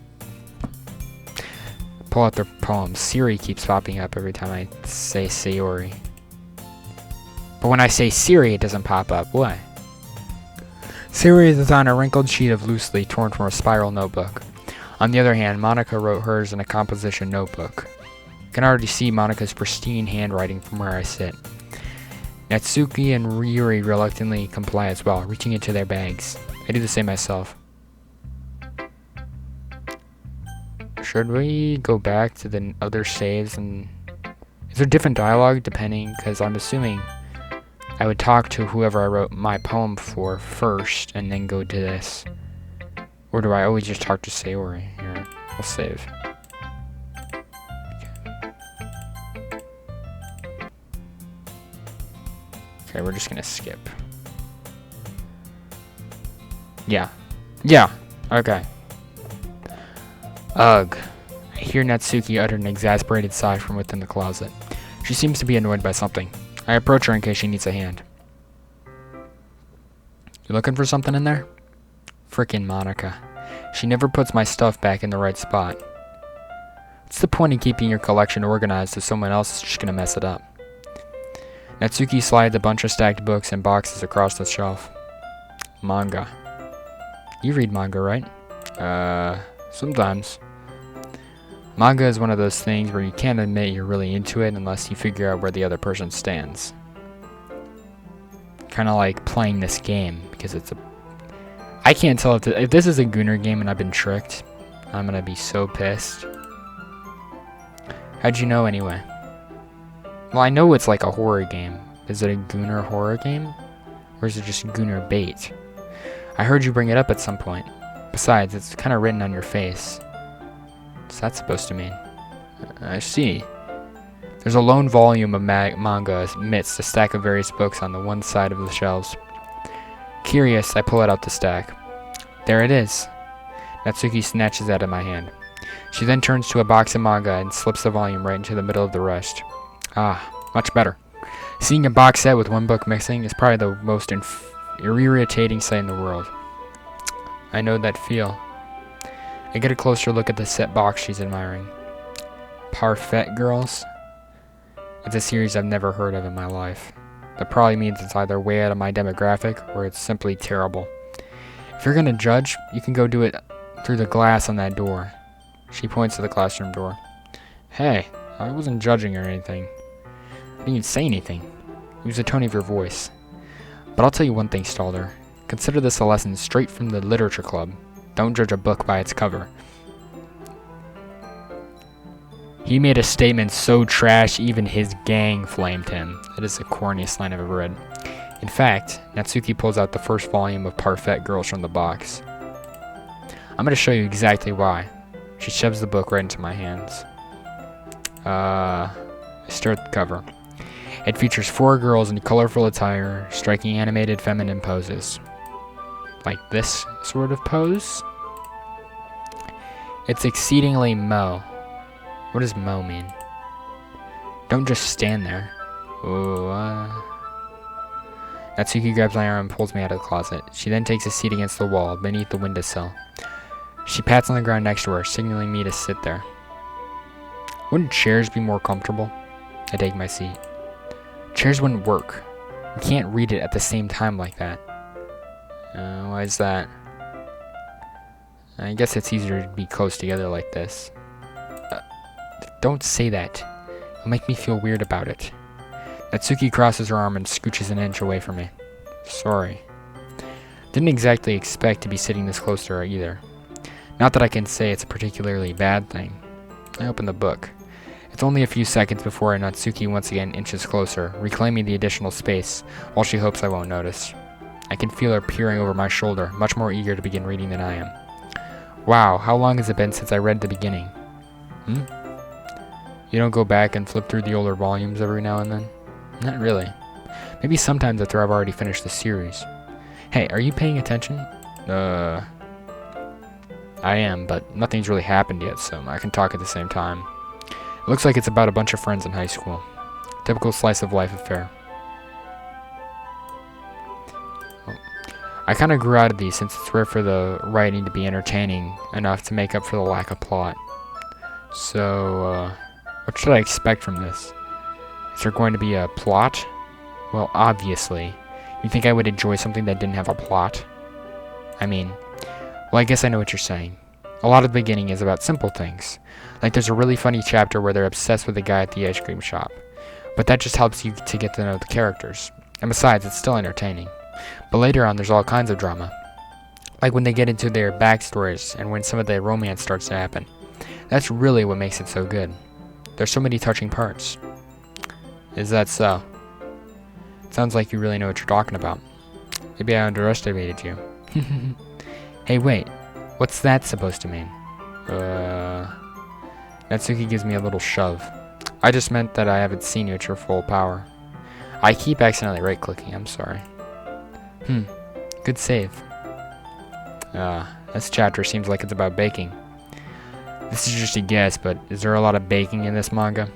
poems. Sayori keeps popping up every time I say Sayori. But when I say Sayori, it doesn't pop up. Why? Sayori is on a wrinkled sheet of loosely torn from a spiral notebook. On the other hand, Monica wrote hers in a composition notebook. I can already see Monica's pristine handwriting from where I sit. Natsuki and Ryuri reluctantly comply as well, reaching into their bags. I do the same myself. Should we go back to the other saves and... Is there different dialogue depending? Because I'm assuming I would talk to whoever I wrote my poem for first and then go to this. Or do I always just talk to Sayori? Here, I'll save. Okay, we're just gonna skip. Yeah. Okay. Ugh. I hear Natsuki utter an exasperated sigh from within the closet. She seems to be annoyed by something. I approach her in case she needs a hand. You looking for something in there? Frickin' Monica. She never puts my stuff back in the right spot. What's the point in keeping your collection organized if someone else is just gonna mess it up? Natsuki slides a bunch of stacked books and boxes across the shelf. Manga. You read manga, right? Sometimes. Manga is one of those things where you can't admit you're really into it unless you figure out where the other person stands. Kind of like playing this game, because it's a... I can't tell if this is a Gooner game and I've been tricked. I'm gonna be so pissed. How'd you know anyway? Well, I know it's like a horror game. Is it a Gooner horror game? Or is it just Gooner bait? I heard you bring it up at some point. Besides, it's kind of written on your face. What's that supposed to mean? I see. There's a lone volume of manga amidst a stack of various books on the one side of the shelves. Curious, I pull it out the stack. There it is. Natsuki snatches it out of my hand. She then turns to a box of manga and slips the volume right into the middle of the rest. Ah, much better. Seeing a box set with one book missing is probably the most irritating sight in the world. I know that feel. I get a closer look at the set box she's admiring. Parfait Girls? It's a series I've never heard of in my life. That probably means it's either way out of my demographic or it's simply terrible. If you're gonna judge, you can go do it through the glass on that door. She points to the classroom door. Hey, I wasn't judging or anything. I didn't even say anything. Use the tone of your voice. But I'll tell you one thing, Stalder. Consider this a lesson straight from the literature club. Don't judge a book by its cover. He made a statement so trash even his gang flamed him. That is the corniest line I've ever read. In fact, Natsuki pulls out the first volume of Parfait Girls from the box. I'm going to show you exactly why. She shoves the book right into my hands. I stare at the cover. It features 4 girls in colorful attire, striking animated feminine poses. Like this sort of pose? It's exceedingly mo. What does mo mean? Don't just stand there. Ooh, Natsuki grabs my arm and pulls me out of the closet. She then takes a seat against the wall, beneath the windowsill. She pats on the ground next to her, signaling me to sit there. Wouldn't chairs be more comfortable? I take my seat. Chairs wouldn't work. You can't read it at the same time like that. Why is that? I guess it's easier to be close together like this. Don't say that. It'll make me feel weird about it. Natsuki crosses her arm and scooches an inch away from me. Sorry. Didn't exactly expect to be sitting this close to her either. Not that I can say it's a particularly bad thing. I open the book. It's only a few seconds before Natsuki once again inches closer, reclaiming the additional space, while she hopes I won't notice. I can feel her peering over my shoulder, much more eager to begin reading than I am. Wow, how long has it been since I read the beginning? You don't go back and flip through the older volumes every now and then? Not really. Maybe sometimes after I've already finished the series. Hey, are you paying attention? I am, but nothing's really happened yet, so I can talk at the same time. It looks like it's about a bunch of friends in high school. Typical slice of life affair. I kind of grew out of these since it's rare for the writing to be entertaining enough to make up for the lack of plot. So, what should I expect from this? Is there going to be a plot? Well, obviously. You think I would enjoy something that didn't have a plot? I mean, well, I guess I know what you're saying. A lot of the beginning is about simple things. Like there's a really funny chapter where they're obsessed with the guy at the ice cream shop. But that just helps you to get to know the characters. And besides, it's still entertaining. But later on, there's all kinds of drama. Like when they get into their backstories and when some of the romance starts to happen. That's really what makes it so good. There's so many touching parts. Is that so? It sounds like you really know what you're talking about. Maybe I underestimated you. Hey, wait. What's that supposed to mean? Natsuki gives me a little shove. I just meant that I haven't seen you at your full power. I keep accidentally right-clicking, I'm sorry. Good save. This chapter seems like it's about baking. This is just a guess, but is there a lot of baking in this manga?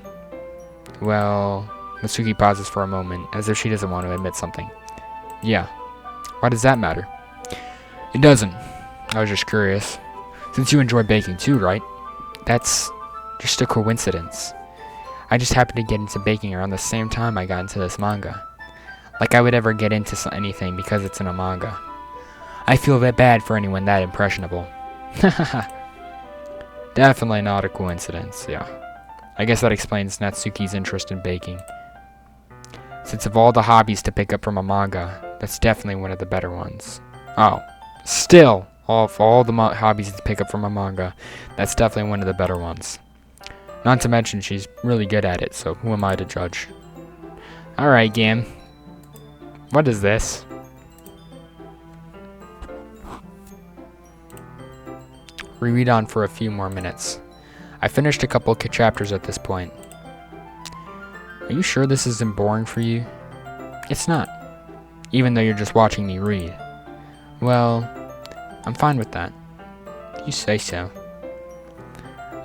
Well, Natsuki pauses for a moment, as if she doesn't want to admit something. Yeah. Why does that matter? It doesn't. I was just curious. Since you enjoy baking too, right? That's just a coincidence. I just happened to get into baking around the same time I got into this manga. Like I would ever get into anything because it's in a manga. I feel a bit bad for anyone that impressionable. Definitely not a coincidence, yeah. I guess that explains Natsuki's interest in baking. Since of all the hobbies to pick up from a manga, that's definitely one of the better ones. Oh, still, of all the hobbies to pick up from a manga, that's definitely one of the better ones. Not to mention she's really good at it, so who am I to judge? Alright, game. What is this? Reread on for a few more minutes. I finished a couple chapters at this point. Are you sure this isn't boring for you? It's not. Even though you're just watching me read. Well, I'm fine with that. You say so.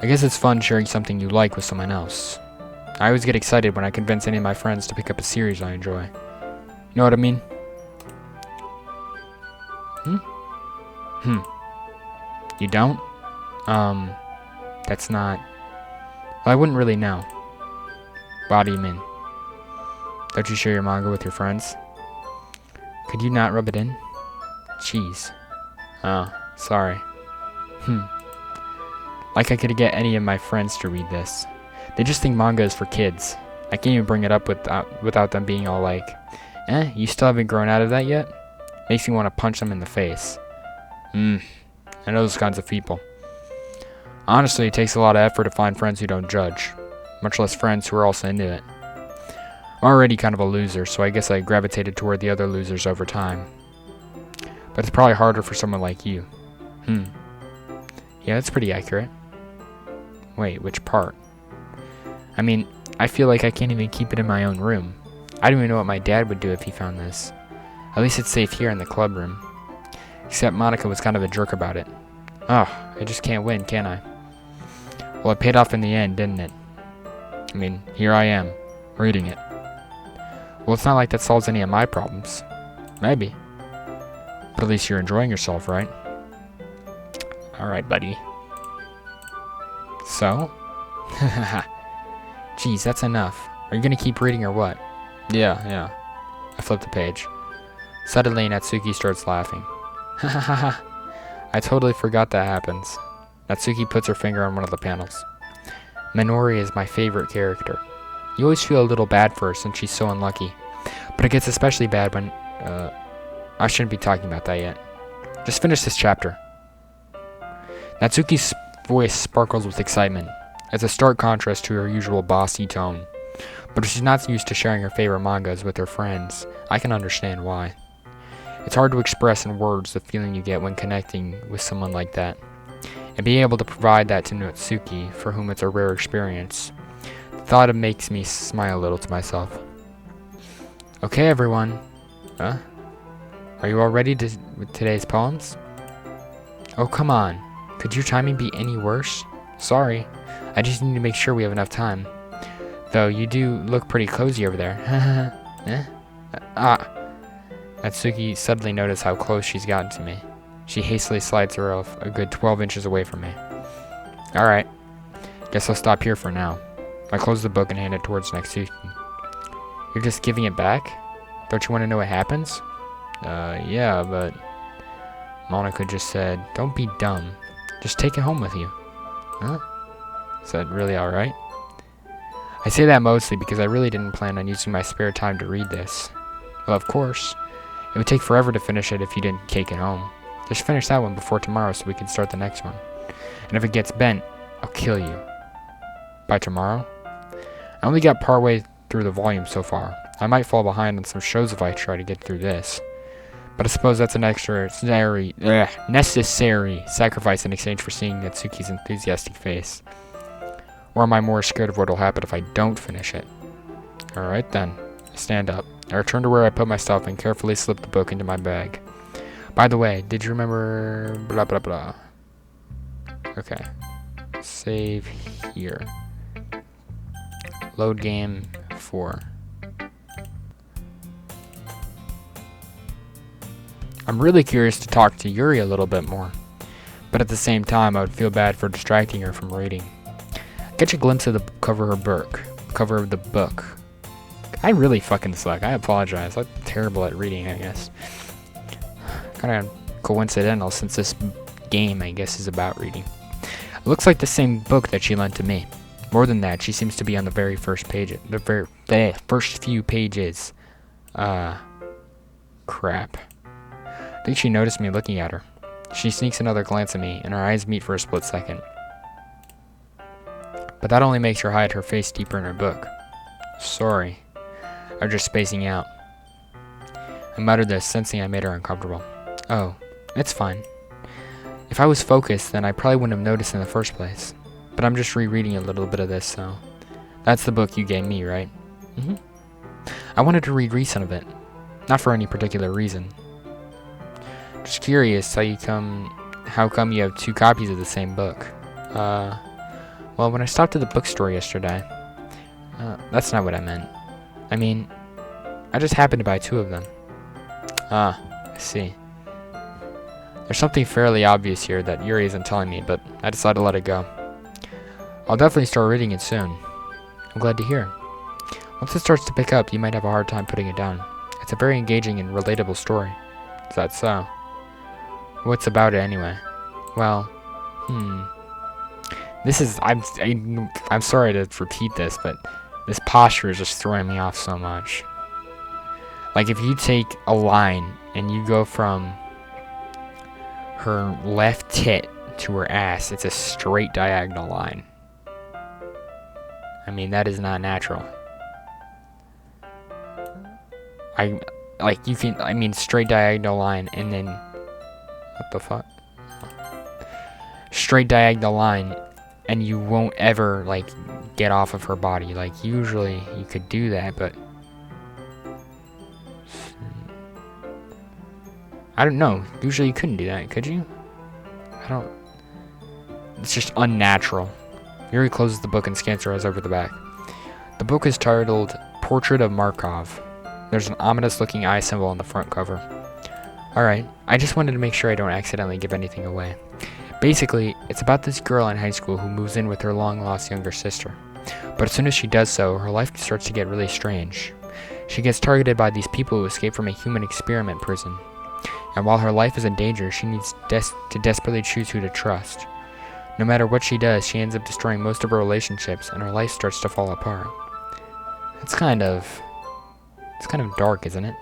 I guess it's fun sharing something you like with someone else. I always get excited when I convince any of my friends to pick up a series I enjoy. You know what I mean? You don't? That's not... Well, I wouldn't really know. What do you mean? Don't you share your manga with your friends? Could you not rub it in? Jeez. Oh, sorry. Like I could get any of my friends to read this. They just think manga is for kids. I can't even bring it up without them being all like, you still haven't grown out of that yet? Makes me want to punch them in the face. I know those kinds of people. Honestly, it takes a lot of effort to find friends who don't judge, much less friends who are also into it. I'm already kind of a loser, so I guess I gravitated toward the other losers over time. But it's probably harder for someone like you. Yeah, that's pretty accurate. Wait, which part? I mean, I feel like I can't even keep it in my own room. I don't even know what my dad would do if he found this. At least it's safe here in the club room. Except Monica was kind of a jerk about it. I just can't win, can I? Well, it paid off in the end, didn't it? I mean, here I am, reading it. Well, it's not like that solves any of my problems. Maybe. But at least you're enjoying yourself, right? Alright, buddy. So? Jeez, that's enough. Are you gonna keep reading or what? Yeah. I flipped the page. Suddenly, Natsuki starts laughing. I totally forgot that happens. Natsuki puts her finger on one of the panels. Minori is my favorite character. You always feel a little bad for her since she's so unlucky. But it gets especially bad when... I shouldn't be talking about that yet. Just finish this chapter. Natsuki's voice sparkles with excitement. It's a stark contrast to her usual bossy tone. But if she's not used to sharing her favorite mangas with her friends, I can understand why. It's hard to express in words the feeling you get when connecting with someone like that. And being able to provide that to Natsuki, for whom it's a rare experience, the thought of makes me smile a little to myself. Okay, everyone. Are you all ready with today's poems? Oh, come on. Could your timing be any worse? Sorry. I just need to make sure we have enough time. Though you do look pretty cozy over there. Natsuki suddenly noticed how close she's gotten to me. She hastily slides her off a good 12 inches away from me. Alright. Guess I'll stop here for now. I close the book and hand it towards Natsuki. You're just giving it back? Don't you want to know what happens? Yeah, but... Monica just said, don't be dumb. Just take it home with you. Huh? Is that really alright? I say that mostly because I really didn't plan on using my spare time to read this. Well, of course. It would take forever to finish it if you didn't take it home. Just finish that one before tomorrow so we can start the next one. And if it gets bent, I'll kill you. By tomorrow? I only got partway through the volume so far. I might fall behind on some shows if I try to get through this. But I suppose that's an necessary sacrifice in exchange for seeing Natsuki's enthusiastic face. Or am I more scared of what will happen if I don't finish it? Alright then. I stand up. I return to where I put my stuff and carefully slip the book into my bag. By the way, did you remember... blah blah blah. Okay. Save here. Load game 4. I'm really curious to talk to Yuri a little bit more, but at the same time I would feel bad for distracting her from reading. Get a glimpse of the cover of the book. I really fucking suck. I apologize. I'm terrible at reading, I guess. Kind of coincidental since this game, I guess, is about reading. It looks like the same book that she lent to me. More than that, she seems to be on the very first page. The first few pages. Crap. I think she noticed me looking at her. She sneaks another glance at me, and our eyes meet for a split second. But that only makes her hide her face deeper in her book. Sorry. I'm just spacing out. I muttered this, sensing I made her uncomfortable. Oh, it's fine. If I was focused, then I probably wouldn't have noticed in the first place. But I'm just rereading a little bit of this, so... That's the book you gave me, right? Mm-hmm. I wanted to read recent of it. Not for any particular reason. Just curious how come you have 2 copies of the same book? Well, when I stopped at the bookstore yesterday... that's not what I meant. I mean, I just happened to buy 2 of them. Ah, I see. There's something fairly obvious here that Yuri isn't telling me, but I decided to let it go. I'll definitely start reading it soon. I'm glad to hear. Once it starts to pick up, you might have a hard time putting it down. It's a very engaging and relatable story. Is that so? What's about it anyway? Well, this is... I'm sorry to repeat this, but this posture is just throwing me off so much. Like, if you take a line and you go from her left tit to her ass, it's a straight diagonal line. I mean, that is not natural. Straight diagonal line, and then... What the fuck? Straight diagonal line, and you won't ever, get off of her body. Like, usually you could do that, but... I don't know. Usually you couldn't do that, could you? It's just unnatural. Yuri closes the book and scans her eyes over the back. The book is titled Portrait of Markov. There's an ominous-looking eye symbol on the front cover. Alright, I just wanted to make sure I don't accidentally give anything away. Basically, it's about this girl in high school who moves in with her long-lost younger sister. But as soon as she does so, her life starts to get really strange. She gets targeted by these people who escaped from a human experiment prison. And while her life is in danger, she needs to desperately choose who to trust. No matter what she does, she ends up destroying most of her relationships, and her life starts to fall apart. It's kind of dark, isn't it?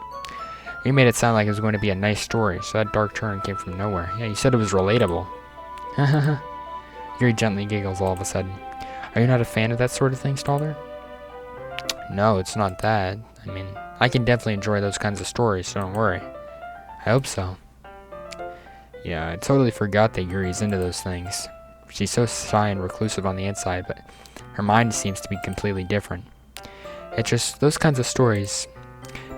You made it sound like it was going to be a nice story, so that dark turn came from nowhere. Yeah, you said it was relatable. Yuri gently giggles all of a sudden. Are you not a fan of that sort of thing, Stalder? No, it's not that. I mean, I can definitely enjoy those kinds of stories, so don't worry. I hope so. Yeah, I totally forgot that Yuri's into those things. She's so shy and reclusive on the inside, but her mind seems to be completely different. It's just, those kinds of stories,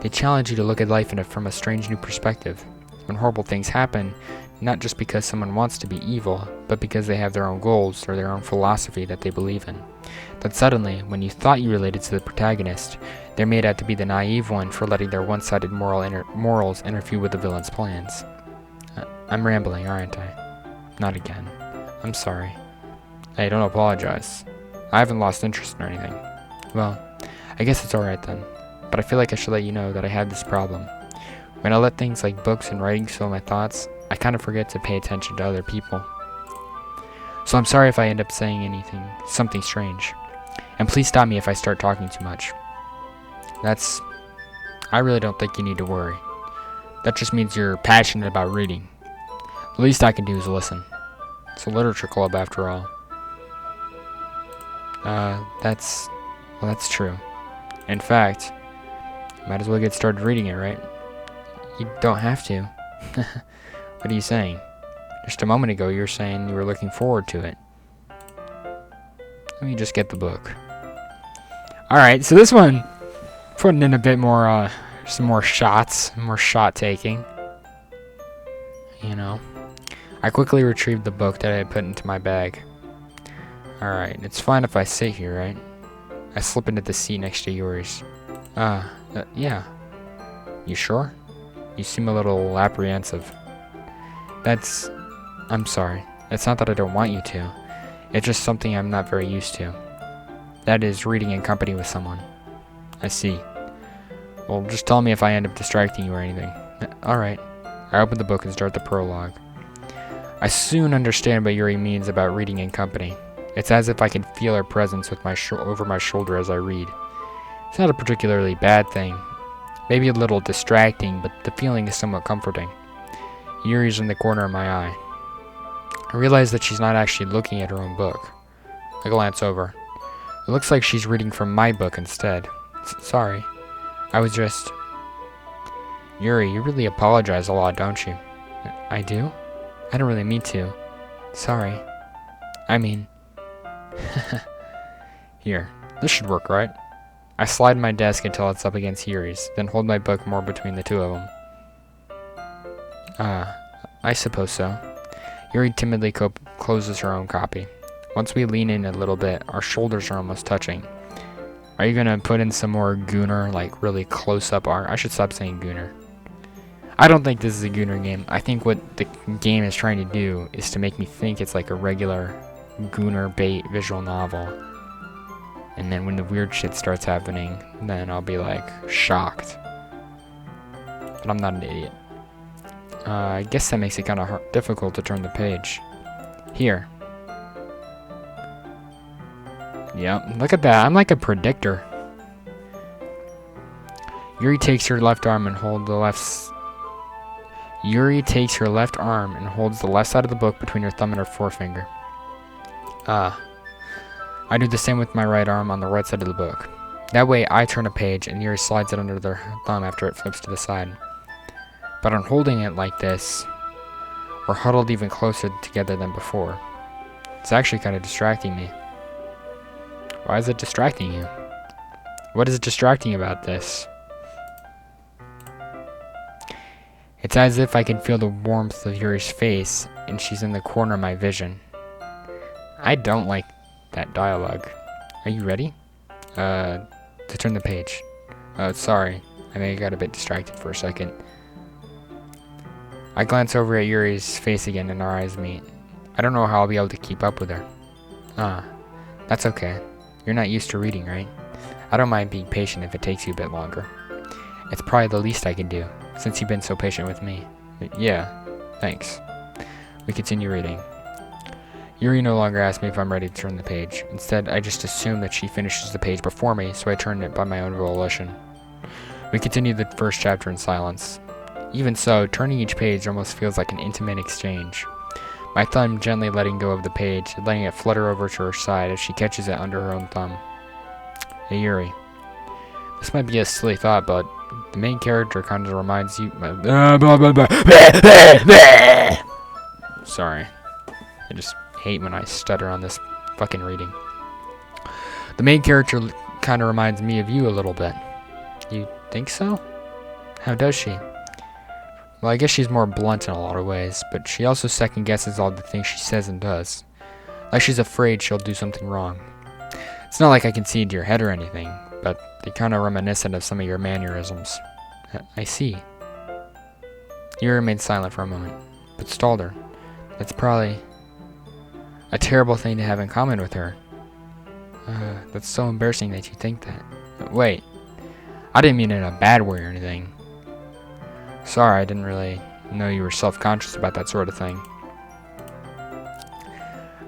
they challenge you to look at life from a strange new perspective. When horrible things happen, not just because someone wants to be evil, but because they have their own goals or their own philosophy that they believe in. But suddenly, when you thought you related to the protagonist, they're made out to be the naive one for letting their one-sided morals interfere with the villain's plans. I'm rambling, aren't I? Not again. I'm sorry. Hey, don't apologize. I haven't lost interest in anything. Well, I guess it's alright then. But I feel like I should let you know that I have this problem. When I let things like books and writing fill my thoughts, I kind of forget to pay attention to other people. So I'm sorry if I end up saying something strange. And please stop me if I start talking too much. I really don't think you need to worry. That just means you're passionate about reading. The least I can do is listen. It's a literature club after all. That's true. In fact, might as well get started reading it, right? You don't have to. What are you saying? Just a moment ago you were saying you were looking forward to it. Let me just get the book. Alright, so this one, putting in a bit more, some more shots, more shot taking. You know. I quickly retrieved the book that I had put into my bag. Alright, it's fine if I sit here, right? I slip into the seat next to yours. Yeah. You sure? You seem a little apprehensive. I'm sorry. It's not that I don't want you to. It's just something I'm not very used to. That is, reading in company with someone. I see. Well, just tell me if I end up distracting you or anything. Alright. I open the book and start the prologue. I soon understand what Yuri means about reading in company. It's as if I can feel her presence with over my shoulder as I read. It's not a particularly bad thing. Maybe a little distracting, but the feeling is somewhat comforting. Yuri's in the corner of my eye. I realize that she's not actually looking at her own book. I glance over. It looks like she's reading from my book instead. Sorry. I was just... Yuri, you really apologize a lot, don't you? I do? I don't really mean to. Sorry. I mean... Here. This should work, right? I slide my desk until it's up against Yuri's, then hold my book more between the two of them. I suppose so. Yuri timidly closes her own copy. Once we lean in a little bit, our shoulders are almost touching. Are you gonna put in some more gooner, like really close-up art? I should stop saying gooner. I don't think this is a gooner game. I think what the game is trying to do is to make me think it's like a regular gooner bait visual novel. And then when the weird shit starts happening, then I'll be like shocked. But I'm not an idiot. I guess that makes it kind of difficult to turn the page. Here. Yep, look at that. I'm like a predictor. Yuri takes her left arm and holds the left... Yuri takes her left arm and holds the left side of the book between her thumb and her forefinger. I do the same with my right arm on the right side of the book. That way I turn a page and Yuri slides it under their thumb after it flips to the side. But on holding it like this, we're huddled even closer together than before. It's actually kind of distracting me. Why is it distracting you? What is distracting about this? It's as if I can feel the warmth of Yuri's face, and she's in the corner of my vision. I don't like that dialogue. Are you ready? To turn the page. Sorry. I think I got a bit distracted for a second. I glance over at Yuri's face again and our eyes meet. I don't know how I'll be able to keep up with her. That's okay. You're not used to reading, right? I don't mind being patient if it takes you a bit longer. It's probably the least I can do, since you've been so patient with me. Yeah, thanks. We continue reading. Yuri no longer asks me if I'm ready to turn the page. Instead, I just assume that she finishes the page before me, so I turn it by my own volition. We continue the first chapter in silence. Even so, turning each page almost feels like an intimate exchange. My thumb gently letting go of the page, letting it flutter over to her side as she catches it under her own thumb. Hey Yuri. This might be a silly thought, but the main character kind of reminds you... Sorry. I just hate when I stutter on this fucking reading. The main character kind of reminds me of you a little bit. You think so? How does she? Well, I guess she's more blunt in a lot of ways, but she also second guesses all the things she says and does. Like she's afraid she'll do something wrong. It's not like I can see into your head or anything, but they're kind of reminiscent of some of your mannerisms. I see. You remained silent for a moment, but stalled her. That's probably a terrible thing to have in common with her. That's so embarrassing that you think that. Wait, I didn't mean it in a bad way or anything. Sorry, I didn't really know you were self-conscious about that sort of thing.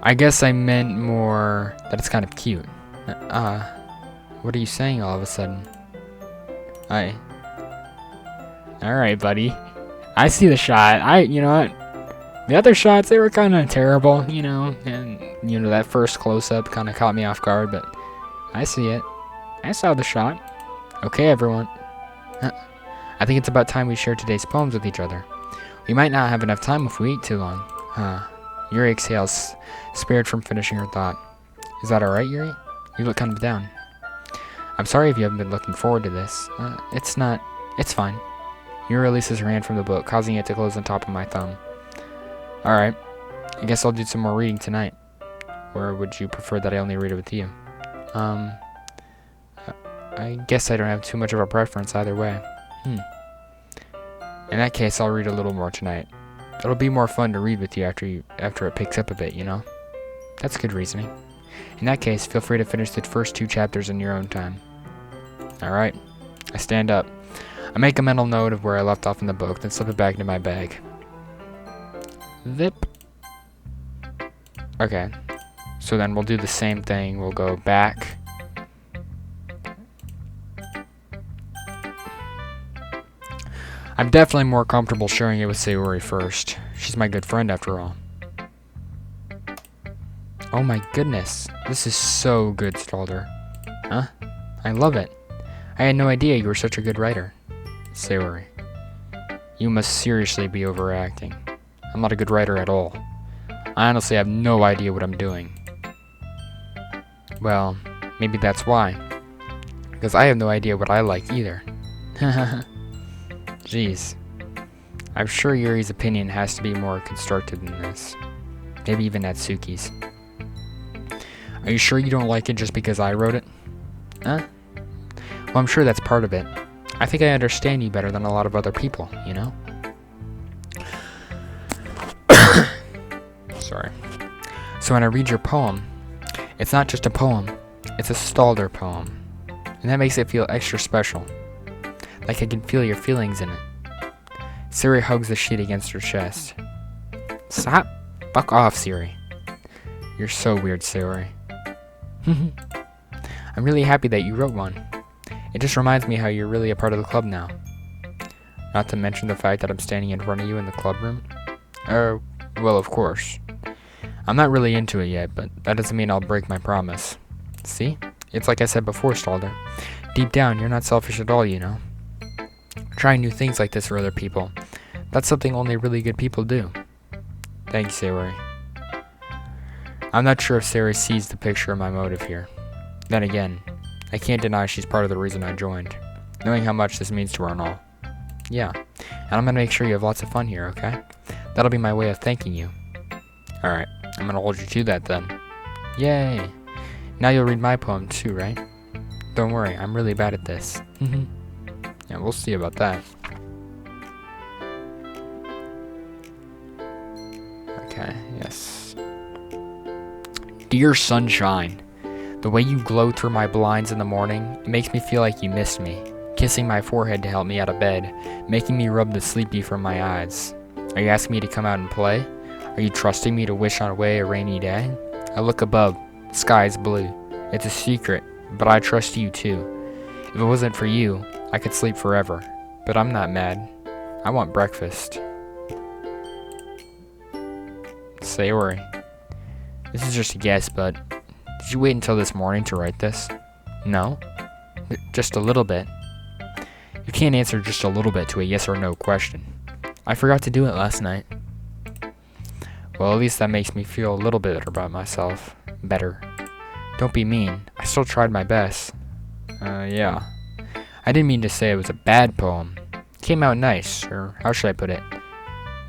I guess I meant more that it's kind of cute. What are you saying all of a sudden? Alright, buddy. I see the shot. You know what? The other shots, they were kind of terrible, you know, and, you know, that first close-up kind of caught me off guard, but I see it. I saw the shot. Okay, everyone. I think it's about time we share today's poems with each other. We might not have enough time if we eat too long. Yuri exhales, spared from finishing her thought. Is that alright, Yuri? You look kind of down. I'm sorry if you haven't been looking forward to this. It's fine. Yuri releases her hand from the book, causing it to close on top of my thumb. Alright. I guess I'll do some more reading tonight. Or would you prefer that I only read it with you? I guess I don't have too much of a preference either way. In that case, I'll read a little more tonight. It'll be more fun to read with you after it picks up a bit, you know? That's good reasoning. In that case, feel free to finish the first 2 chapters in your own time. Alright. I stand up. I make a mental note of where I left off in the book, then slip it back into my bag. Zip. Okay. So then we'll do the same thing. We'll go back. I'm definitely more comfortable sharing it with Sayori first. She's my good friend after all. Oh my goodness. This is so good, Stalder. Huh? I love it. I had no idea you were such a good writer. Sayori. You must seriously be overacting. I'm not a good writer at all. I honestly have no idea what I'm doing. Well, maybe that's why. Because I have no idea what I like either. Jeez. I'm sure Yuri's opinion has to be more constructed than this. Maybe even Natsuki's. Are you sure you don't like it just because I wrote it? Huh? Well, I'm sure that's part of it. I think I understand you better than a lot of other people, you know? Sorry. So when I read your poem, it's not just a poem, it's a Stalder poem. And that makes it feel extra special. Like I can feel your feelings in it. Sayori hugs the sheet against her chest. Stop! Fuck off, Sayori. You're so weird, Sayori. I'm really happy that you wrote one. It just reminds me how you're really a part of the club now. Not to mention the fact that I'm standing in front of you in the club room. Well, of course. I'm not really into it yet, but that doesn't mean I'll break my promise. See? It's like I said before, Stalder. Deep down, you're not selfish at all, you know? Trying new things like this for other people. That's something only really good people do. Thank you, Sayori. I'm not sure if Sayori sees the picture of my motive here. Then again, I can't deny she's part of the reason I joined. Knowing how much this means to her and all. Yeah, and I'm gonna make sure you have lots of fun here, okay? That'll be my way of thanking you. Alright, I'm gonna hold you to that then. Yay! Now you'll read my poem too, right? Don't worry, I'm really bad at this. Yeah, we'll see about that. Okay, yes. Dear Sunshine, the way you glow through my blinds in the morning, it makes me feel like you missed me. Kissing my forehead to help me out of bed, making me rub the sleepy from my eyes. Are you asking me to come out and play? Are you trusting me to wish away a rainy day? I look above, the sky is blue. It's a secret, but I trust you too. If it wasn't for you, I could sleep forever. But I'm not mad. I want breakfast. Sayori. This is just a guess, but did you wait until this morning to write this? No? Just a little bit. You can't answer just a little bit to a yes or no question. I forgot to do it last night. Well, at least that makes me feel a little bit better about myself. Better. Don't be mean. I still tried my best. Yeah. I didn't mean to say it was a bad poem. It came out nice, or how should I put it?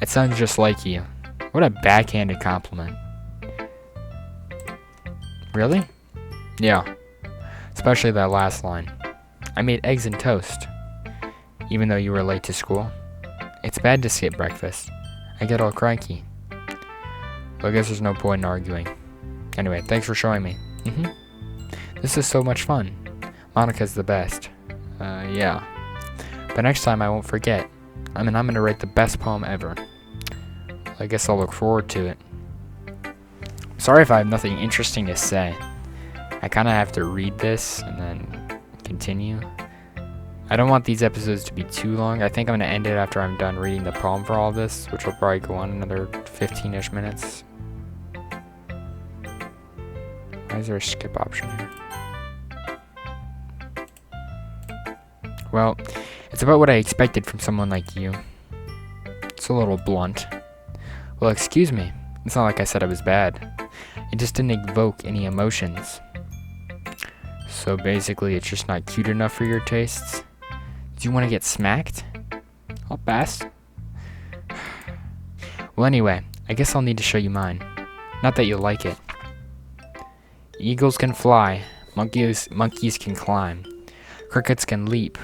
It sounds just like you. What a backhanded compliment. Really? Yeah. Especially that last line. I made eggs and toast. Even though you were late to school. It's bad to skip breakfast. I get all cranky. Well, I guess there's no point in arguing. Anyway, thanks for showing me. This is so much fun. Monica's the best. Yeah. But next time I won't forget. I'm gonna write the best poem ever. I guess I'll look forward to it. Sorry if I have nothing interesting to say. I kinda have to read this and then continue. I don't want these episodes to be too long. I think I'm gonna end it after I'm done reading the poem for all this, which will probably go on another 15-ish minutes. Why is there a skip option here? Well, it's about what I expected from someone like you. It's a little blunt. Well, excuse me. It's not like I said it was bad. It just didn't evoke any emotions. So basically, it's just not cute enough for your tastes? Do you want to get smacked? I'll pass. Well, anyway, I guess I'll need to show you mine. Not that you'll like it. Eagles can fly. Monkeys can climb. Crickets can leap.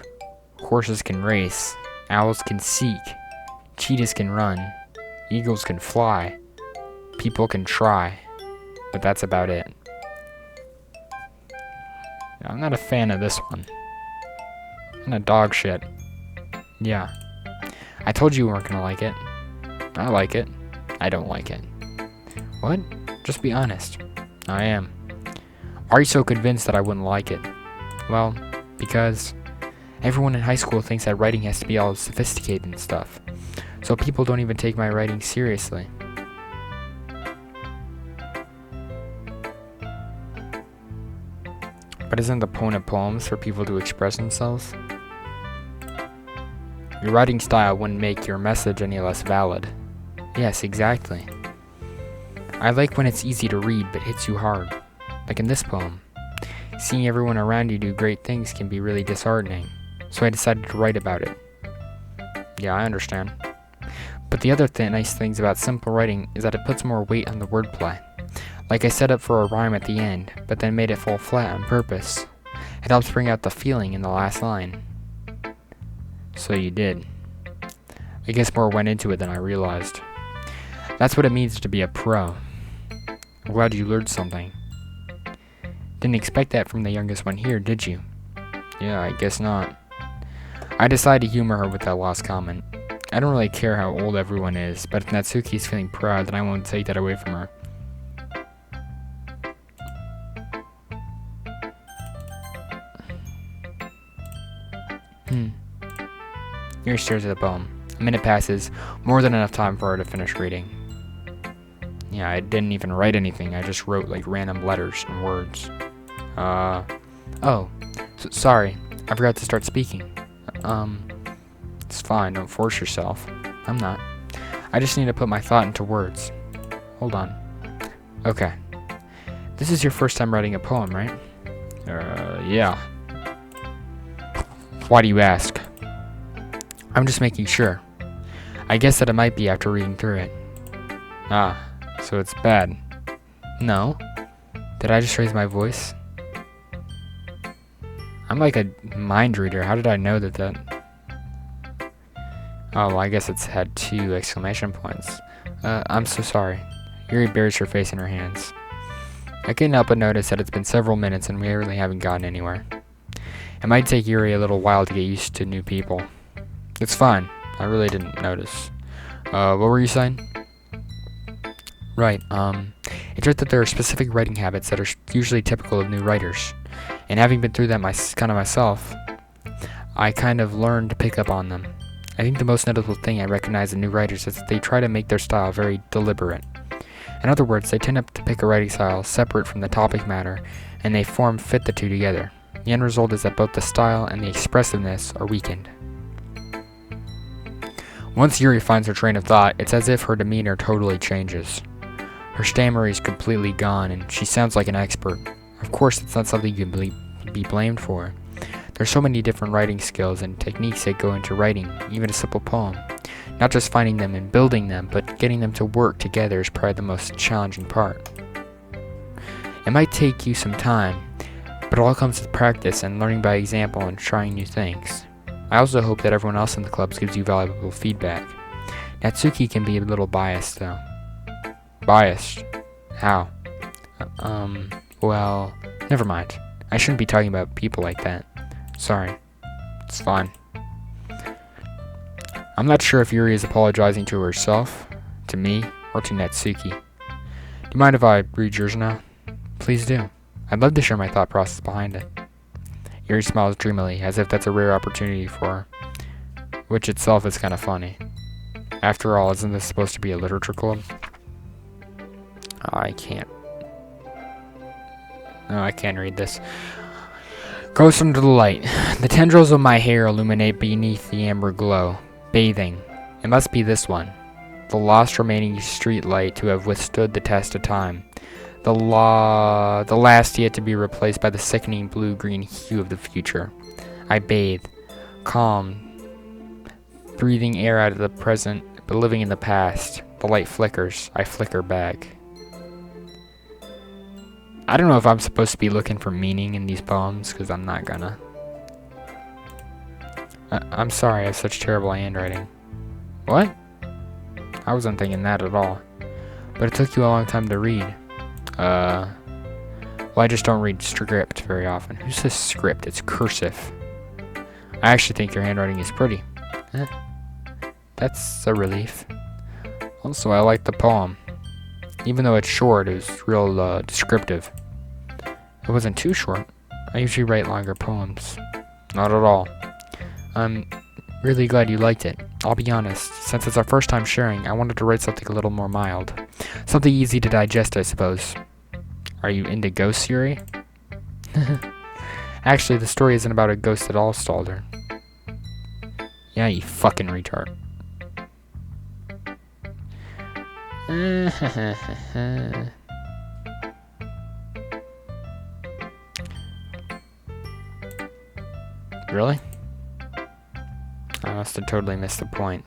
Horses can race. Owls can seek. Cheetahs can run. Eagles can fly. People can try. But that's about it. I'm not a fan of this one. And a dog shit. Yeah. I told you weren't gonna like it. I like it. I don't like it. What? Just be honest. I am. Why are you so convinced that I wouldn't like it? Well, because everyone in high school thinks that writing has to be all sophisticated and stuff. So people don't even take my writing seriously. But isn't the point of poems for people to express themselves? Your writing style wouldn't make your message any less valid. Yes, exactly. I like when it's easy to read but hits you hard. Like in this poem. Seeing everyone around you do great things can be really disheartening. So I decided to write about it. Yeah, I understand. But the other nice things about simple writing is that it puts more weight on the wordplay. Like I set up for a rhyme at the end, but then made it fall flat on purpose. It helps bring out the feeling in the last line. So you did. I guess more went into it than I realized. That's what it means to be a pro. I'm glad you learned something. Didn't expect that from the youngest one here, did you? Yeah, I guess not. I decided to humor her with that last comment. I don't really care how old everyone is, but if Natsuki's feeling proud, then I won't take that away from her. Yuri stares at the poem. A minute passes, more than enough time for her to finish reading. Yeah, I didn't even write anything, I just wrote like random letters and words. Sorry, I forgot to start speaking. It's fine, don't force yourself. I'm not. I just need to put my thought into words. Hold on. Okay. This is your first time writing a poem, right? Yeah. Why do you ask? I'm just making sure. I guess that it might be after reading through it. Ah, so it's bad. No. Did I just raise my voice? I'm like a mind reader. How did I know that? Oh, well, I guess it's had 2 exclamation points. I'm so sorry. Yuri buries her face in her hands. I couldn't help but notice that it's been several minutes and we really haven't gotten anywhere. It might take Yuri a little while to get used to new people. It's fine. I really didn't notice. What were you saying? Right, it's just that there are specific writing habits that are usually typical of new writers. And having been through that myself, I kind of learned to pick up on them. I think the most notable thing I recognize in new writers is that they try to make their style very deliberate. In other words, they tend to pick a writing style separate from the topic matter, and they fit the two together. The end result is that both the style and the expressiveness are weakened. Once Yuri finds her train of thought, it's as if her demeanor totally changes. Her stammer is completely gone, and she sounds like an expert. Of course, it's not something you can be blamed for. There's so many different writing skills and techniques that go into writing, even a simple poem. Not just finding them and building them, but getting them to work together is probably the most challenging part. It might take you some time, but it all comes with practice and learning by example and trying new things. I also hope that everyone else in the clubs gives you valuable feedback. Natsuki can be a little biased, though. Biased? How? Well, never mind. I shouldn't be talking about people like that. Sorry. It's fine. I'm not sure if Yuri is apologizing to herself, to me, or to Natsuki. Do you mind if I read yours now? Please do. I'd love to share my thought process behind it. Yuri smiles dreamily, as if that's a rare opportunity for her, which itself is kind of funny. After all, isn't this supposed to be a literature club? I can't. No, I can't read this. Goes under the light. The tendrils of my hair illuminate beneath the amber glow. Bathing. It must be this one. The lost remaining street light to have withstood the test of time. The last yet to be replaced by the sickening blue-green hue of the future. I bathe, calm, breathing air out of the present, but living in the past. The light flickers. I flicker back. I don't know if I'm supposed to be looking for meaning in these poems, because I'm not gonna. I'm sorry, I have such terrible handwriting. What? I wasn't thinking that at all. But it took you a long time to read. Well, I just don't read script very often. Who says script? It's cursive. I actually think your handwriting is pretty. That's a relief. Also, I like the poem. Even though it's short, it was real descriptive. It wasn't too short. I usually write longer poems. Not at all. I'm really glad you liked it. I'll be honest, since it's our first time sharing, I wanted to write something a little more mild. Something easy to digest, I suppose. Are you into ghosts, Yuri? Actually, the story isn't about a ghost at all, Stalder. Yeah, you fucking retard. Really? I must have totally missed the point.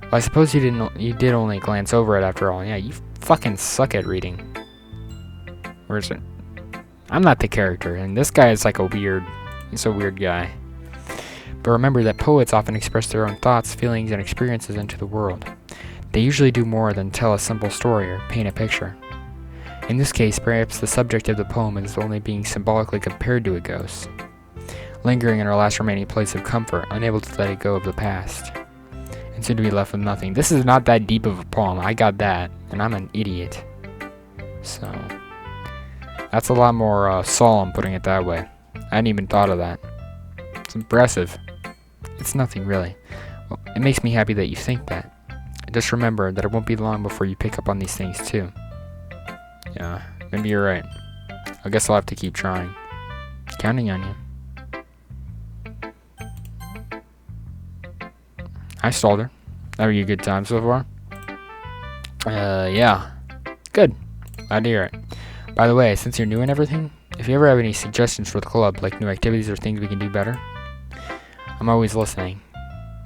Well, I suppose you did only glance over it after all. Yeah, you fucking suck at reading. Where is it? I'm not the character, and this guy is like he's a weird guy. But remember that poets often express their own thoughts, feelings, and experiences into the world. They usually do more than tell a simple story or paint a picture. In this case, perhaps the subject of the poem is only being symbolically compared to a ghost, lingering in our last remaining place of comfort, unable to let it go of the past, and soon to be left with nothing. This is not that deep of a poem, I got that, and I'm an idiot. So, that's a lot more solemn, putting it that way. I hadn't even thought of that. It's impressive. It's nothing, really. Well, it makes me happy that you think that. Just remember that it won't be long before you pick up on these things, too. Yeah, maybe you're right. I guess I'll have to keep trying. Counting on you. Hi, Stalder. Having a good time so far? Yeah. Good. Glad to hear it. By the way, since you're new and everything, if you ever have any suggestions for the club, like new activities or things we can do better, I'm always listening.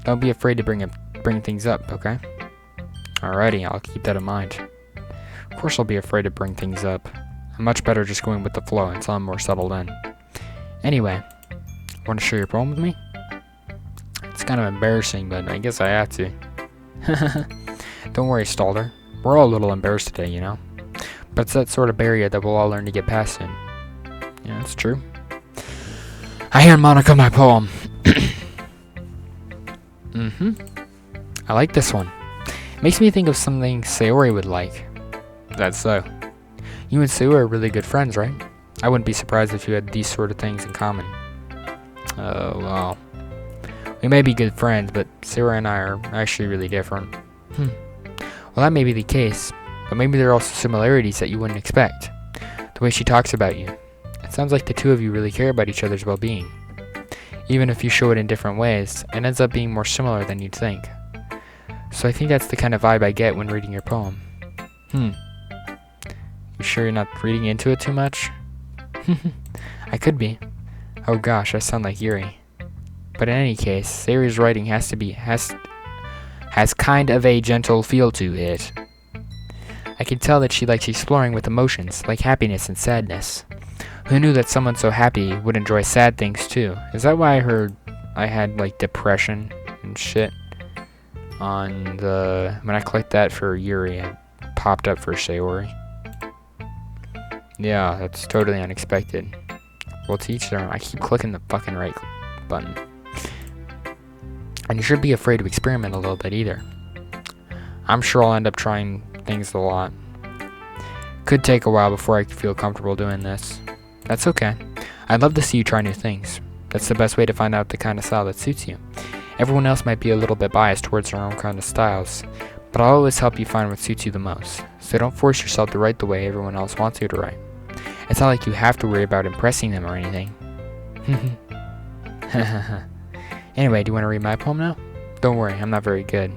Don't be afraid to bring things up, okay? Alrighty, I'll keep that in mind. Of course I'll be afraid to bring things up. I'm much better just going with the flow until I'm more settled in. Anyway, want to share your poem with me? It's kind of embarrassing, but I guess I have to. Don't worry, Stalder. We're all a little embarrassed today, you know? But it's that sort of barrier that we'll all learn to get past soon. Yeah, that's true. I hear Monica my poem. I like this one. It makes me think of something Sayori would like. That's so. You and Sayori are really good friends, right? I wouldn't be surprised if you had these sort of things in common. Oh, well. We may be good friends, but Sayori and I are actually really different. Well, that may be the case, but maybe there are also similarities that you wouldn't expect. The way she talks about you. It sounds like the two of you really care about each other's well-being. Even if you show it in different ways, it ends up being more similar than you'd think. So I think that's the kind of vibe I get when reading your poem. You sure you're not reading into it too much? I could be. Oh gosh, I sound like Yuri. But in any case, Sayori's writing has kind of a gentle feel to it. I can tell that she likes exploring with emotions, like happiness and sadness. Who knew that someone so happy would enjoy sad things too? Is that why I heard I had like depression and shit on the... When I clicked that for Yuri, it popped up for Sayori. Yeah, that's totally unexpected. Well, to each their own. I keep clicking the fucking right button. And you shouldn't be afraid to experiment a little bit either. I'm sure I'll end up trying things a lot. Could take a while before I feel comfortable doing this. That's okay. I'd love to see you try new things. That's the best way to find out the kind of style that suits you. Everyone else might be a little bit biased towards their own kind of styles, but I'll always help you find what suits you the most. So don't force yourself to write the way everyone else wants you to write. It's not like you have to worry about impressing them or anything. Anyway, do you want to read my poem now? Don't worry, I'm not very good.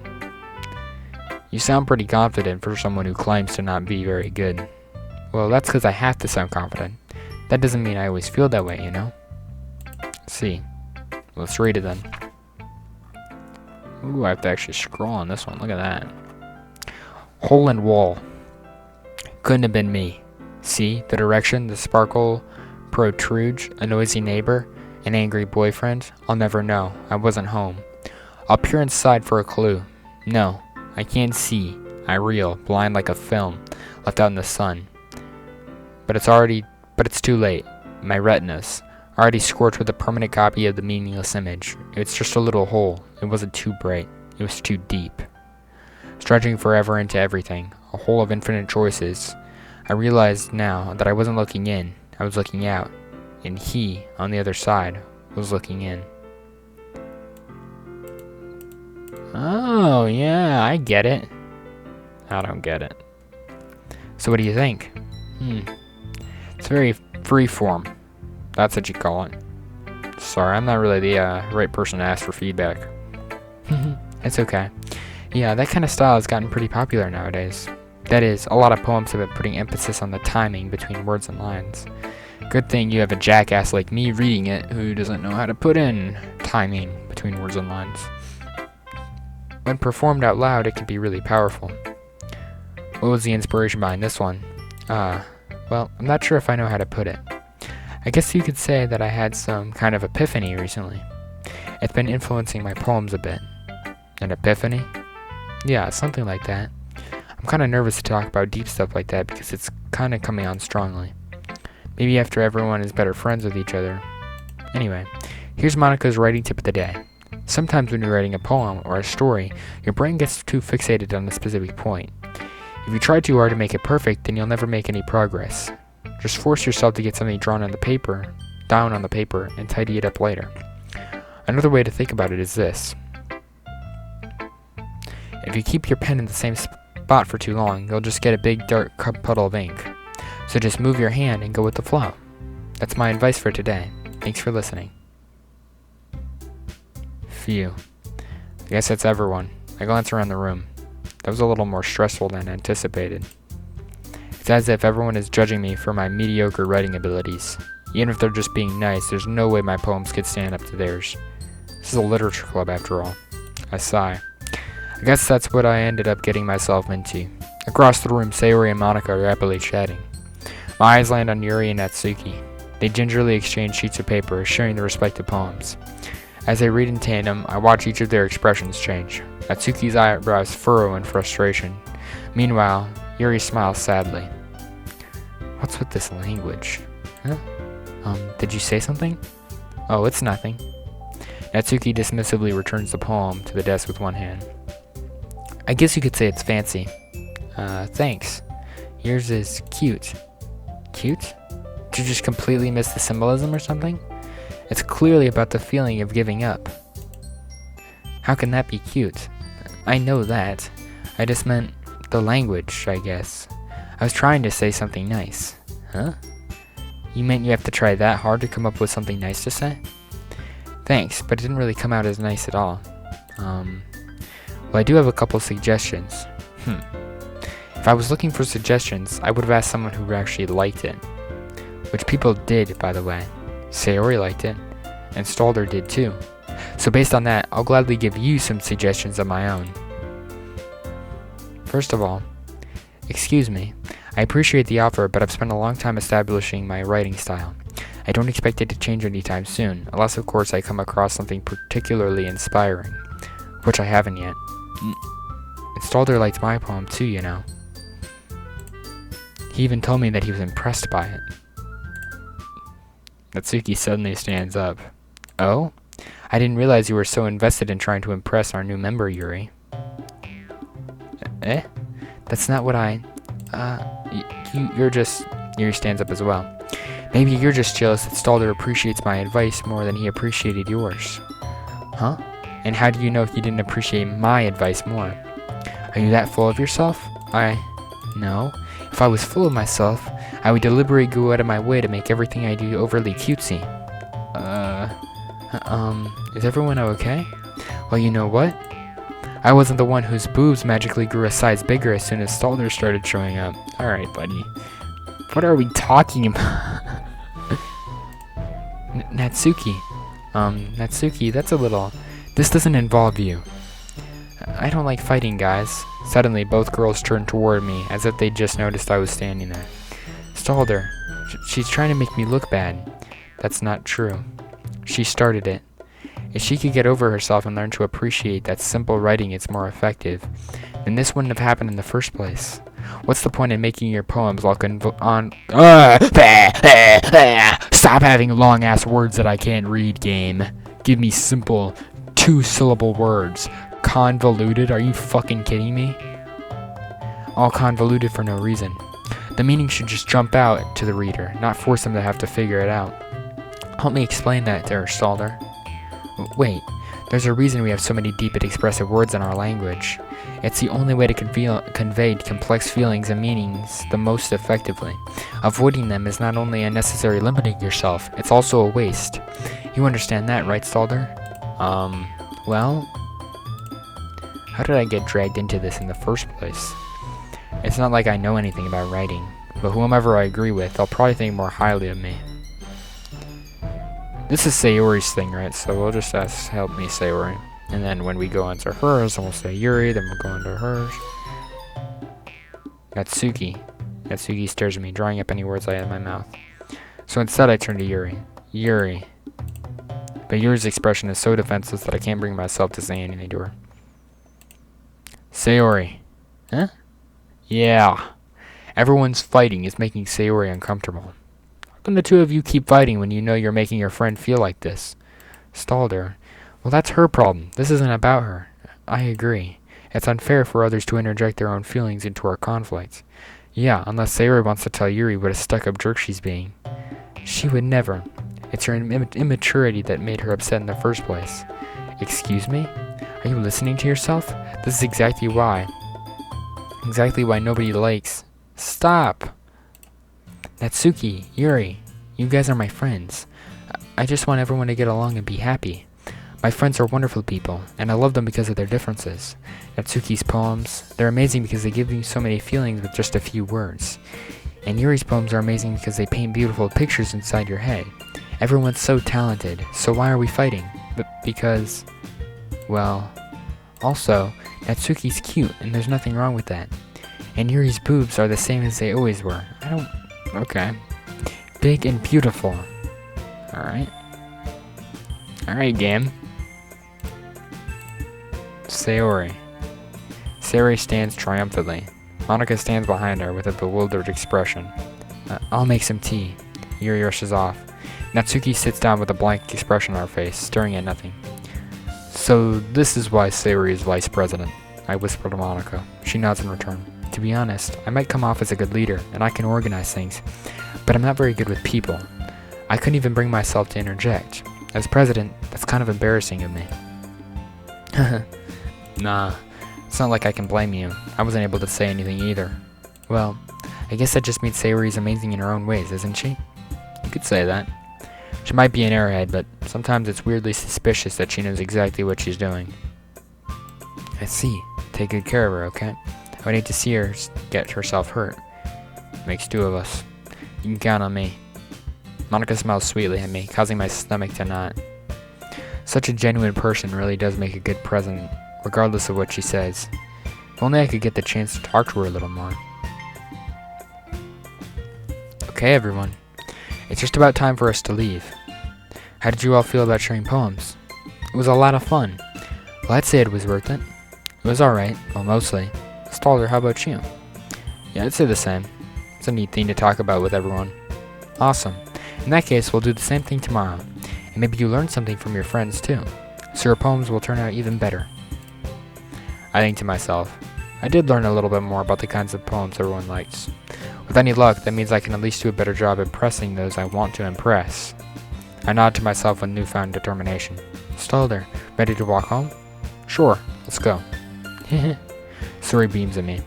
You sound pretty confident for someone who claims to not be very good. Well, that's because I have to sound confident. That doesn't mean I always feel that way, you know? Let's see. Let's read it then. Ooh, I have to actually scroll on this one. Look at that. Hole in wall. Couldn't have been me. See, the direction, the sparkle protrudes, a noisy neighbor, an angry boyfriend. I'll never know. I wasn't home. I'll peer inside for a clue. No, I can't see. I reel, blind like a film, left out in the sun. But it's too late. My retinas, already scorched with a permanent copy of the meaningless image. It's just a little hole. It wasn't too bright. It was too deep. Stretching forever into everything, a hole of infinite choices. I realized now that I wasn't looking in, I was looking out. And he, on the other side, was looking in. Oh, yeah, I get it. I don't get it. So what do you think? It's very freeform. That's what you call it. Sorry, I'm not really the right person to ask for feedback. It's okay. Yeah, that kind of style has gotten pretty popular nowadays. That is, a lot of poems have been putting emphasis on the timing between words and lines. Good thing you have a jackass like me reading it who doesn't know how to put in timing between words and lines. When performed out loud, it can be really powerful. What was the inspiration behind this one? Well, I'm not sure if I know how to put it. I guess you could say that I had some kind of epiphany recently. It's been influencing my poems a bit. An epiphany? Yeah, something like that. I'm kind of nervous to talk about deep stuff like that because it's kind of coming on strongly. Maybe after everyone is better friends with each other. Anyway, here's Monica's writing tip of the day. Sometimes when you're writing a poem or a story, your brain gets too fixated on a specific point. If you try too hard to make it perfect, then you'll never make any progress. Just force yourself to get something down on the paper, and tidy it up later. Another way to think about it is this. If you keep your pen in the same spot for too long, you'll just get a big dark puddle of ink. So just move your hand and go with the flow. That's my advice for today. Thanks for listening. Phew. I guess that's everyone. I glance around the room. That was a little more stressful than anticipated. It's as if everyone is judging me for my mediocre writing abilities. Even if they're just being nice, there's no way my poems could stand up to theirs. This is a literature club after all. I sigh. I guess that's what I ended up getting myself into. Across the room, Sayori and Monica are happily chatting. My eyes land on Yuri and Natsuki. They gingerly exchange sheets of paper, sharing their respective poems. As they read in tandem, I watch each of their expressions change. Natsuki's eyebrows furrow in frustration. Meanwhile, Yuri smiles sadly. What's with this language? Huh? Did you say something? Oh, it's nothing. Natsuki dismissively returns the poem to the desk with one hand. I guess you could say it's fancy. Thanks. Yours is cute. Cute? Did you just completely miss the symbolism or something? It's clearly about the feeling of giving up. How can that be cute? I know that. I just meant the language, I guess. I was trying to say something nice. Huh? You meant you have to try that hard to come up with something nice to say? Thanks, but it didn't really come out as nice at all. Well, I do have a couple suggestions. If I was looking for suggestions, I would have asked someone who actually liked it. Which people did, by the way. Sayori liked it, and Stalder did too. So based on that, I'll gladly give you some suggestions of my own. First of all, excuse me, I appreciate the offer, but I've spent a long time establishing my writing style. I don't expect it to change anytime soon, unless of course I come across something particularly inspiring, which I haven't yet. And Stalder liked my poem too, you know. He even told me that he was impressed by it. Natsuki suddenly stands up. Oh? I didn't realize you were so invested in trying to impress our new member, Yuri. Eh? That's not what you're just... Yuri stands up as well. Maybe you're just jealous that Stalder appreciates my advice more than he appreciated yours. Huh? And how do you know if you didn't appreciate my advice more? Are you that full of yourself? No. If I was full of myself, I would deliberately go out of my way to make everything I do overly cutesy. Is everyone okay? Well, you know what? I wasn't the one whose boobs magically grew a size bigger as soon as Stalder started showing up. Alright, buddy. What are we talking about? Natsuki. Natsuki, that's a little... This doesn't involve you. I don't like fighting, guys. Suddenly, both girls turned toward me, as if they'd just noticed I was standing there. Stalder. She's trying to make me look bad. That's not true. She started it. If she could get over herself and learn to appreciate that simple writing is more effective, then this wouldn't have happened in the first place. What's the point in making your poems look on... Stop having long-ass words that I can't read, game. Give me simple, two-syllable words. convoluted? Are you fucking kidding me? All convoluted for no reason. The meaning should just jump out to the reader, not force them to have to figure it out. Help me explain that to her, Stalder. Wait, there's a reason we have so many deep and expressive words in our language. It's the only way to convey complex feelings and meanings the most effectively. Avoiding them is not only unnecessary limiting yourself, it's also a waste. You understand that, right, Stalder? Well, how did I get dragged into this in the first place? It's not like I know anything about writing, but whomever I agree with, they'll probably think more highly of me. This is Sayori's thing, right? So we'll just ask, help me, Sayori. And then when we go into hers, then we'll say Yuri, then we'll go into hers. Natsuki. Natsuki stares at me, drawing up any words I had in my mouth. So instead I turn to Yuri. Yuri. But Yuri's expression is so defenseless that I can't bring myself to say anything to her. Sayori. Huh? Yeah. Everyone's fighting is making Sayori uncomfortable. How come the two of you keep fighting when you know you're making your friend feel like this? Stalder. Well, that's her problem. This isn't about her. I agree. It's unfair for others to interject their own feelings into our conflicts. Yeah, unless Sayori wants to tell Yuri what a stuck-up jerk she's being. She would never. It's her immaturity that made her upset in the first place. Excuse me? Are you listening to yourself? This is exactly why. Exactly why nobody likes. Stop! Natsuki, Yuri, you guys are my friends. I just want everyone to get along and be happy. My friends are wonderful people, and I love them because of their differences. Natsuki's poems, they're amazing because they give you so many feelings with just a few words. And Yuri's poems are amazing because they paint beautiful pictures inside your head. Everyone's so talented, so why are we fighting? Because, well, also, Natsuki's cute, and there's nothing wrong with that. And Yuri's boobs are the same as they always were. Okay. Big and beautiful. Alright. Alright, game. Sayori. Sayori stands triumphantly. Monika stands behind her with a bewildered expression. I'll make some tea. Yuri rushes off. Natsuki sits down with a blank expression on her face, staring at nothing. So this is why Sayori is vice president, I whisper to Monika. She nods in return. To be honest, I might come off as a good leader, and I can organize things, but I'm not very good with people. I couldn't even bring myself to interject. As president, that's kind of embarrassing of me. Nah, it's not like I can blame you. I wasn't able to say anything either. Well, I guess that just means Sayori's amazing in her own ways, isn't she? You could say that. She might be an airhead, but sometimes it's weirdly suspicious that she knows exactly what she's doing. I see. Take good care of her, okay? I need to see her get herself hurt. Makes two of us. You can count on me. Monika smiles sweetly at me, causing my stomach to knot. Such a genuine person really does make a good president, regardless of what she says. If only I could get the chance to talk to her a little more. Okay, everyone. It's just about time for us to leave. How did you all feel about sharing poems? It was a lot of fun. Well, I'd say it was worth it. It was alright, well, mostly. Stalder, how about you? Yeah, I'd say the same. It's a neat thing to talk about with everyone. Awesome. In that case, we'll do the same thing tomorrow. And maybe you learn something from your friends, too. So your poems will turn out even better. I think to myself, I did learn a little bit more about the kinds of poems everyone likes. With any luck, that means I can at least do a better job impressing those I want to impress. I nod to myself with newfound determination. Stalder, ready to walk home? Sure, let's go. Sayori beams at me.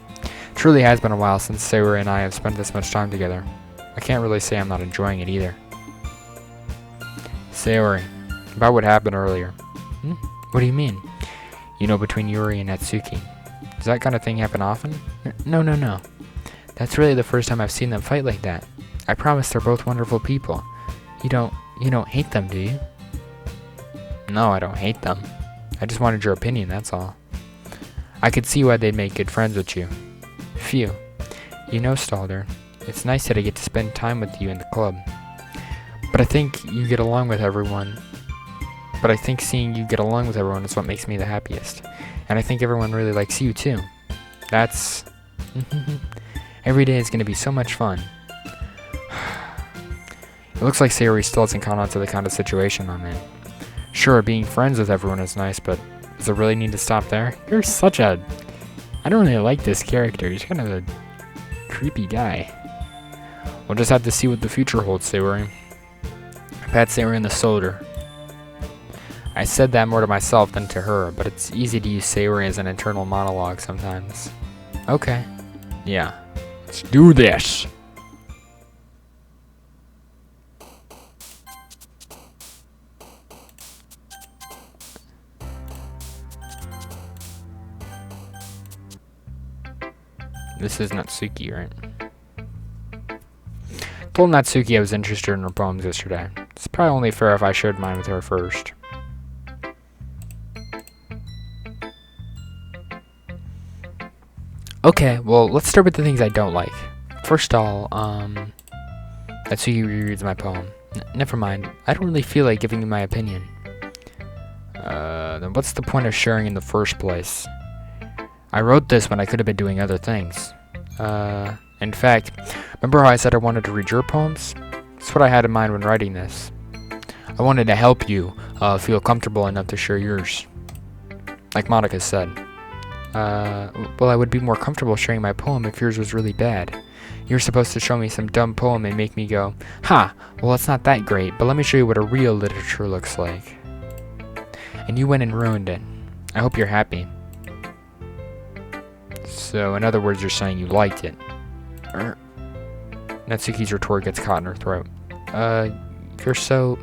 Truly has been a while since Sayori and I have spent this much time together. I can't really say I'm not enjoying it either. Sayori, about what happened earlier. What do you mean? You know, between Yuri and Natsuki. Does that kind of thing happen often? No. That's really the first time I've seen them fight like that. I promise they're both wonderful people. You don't hate them, do you? No, I don't hate them. I just wanted your opinion, that's all. I could see why they'd make good friends with you. Phew. You know, Stalder, it's nice that I get to spend time with you in the club. But I think seeing you get along with everyone is what makes me the happiest. And I think everyone really likes you too. That's... Every day is going to be so much fun. It looks like Sayori still hasn't caught on to the kind of situation I'm in. Sure, being friends with everyone is nice, but Does it really need to stop there? You're such a... I don't really like this character. He's kind of a creepy guy. We'll just have to see what the future holds, Sayori. Pat Sayori on the shoulder. I said that more to myself than to her, but it's easy to use Sayori as an internal monologue sometimes. Okay. Yeah. Let's do this! This is Natsuki, right? Told Natsuki I was interested in her poems yesterday. It's probably only fair if I shared mine with her first. Okay, well, let's start with the things I don't like. First of all, Natsuki rereads my poem. Never mind, I don't really feel like giving you my opinion. Then what's the point of sharing in the first place? I wrote this when I could have been doing other things. In fact, remember how I said I wanted to read your poems? That's what I had in mind when writing this. I wanted to help you feel comfortable enough to share yours. Like Monica said. Well, I would be more comfortable sharing my poem if yours was really bad. You're supposed to show me some dumb poem and make me go, "Ha, well, it's not that great, but let me show you what a real literature looks like." And you went and ruined it. I hope you're happy. So, in other words, you're saying you liked it. Natsuki's retort gets caught in her throat. You're so...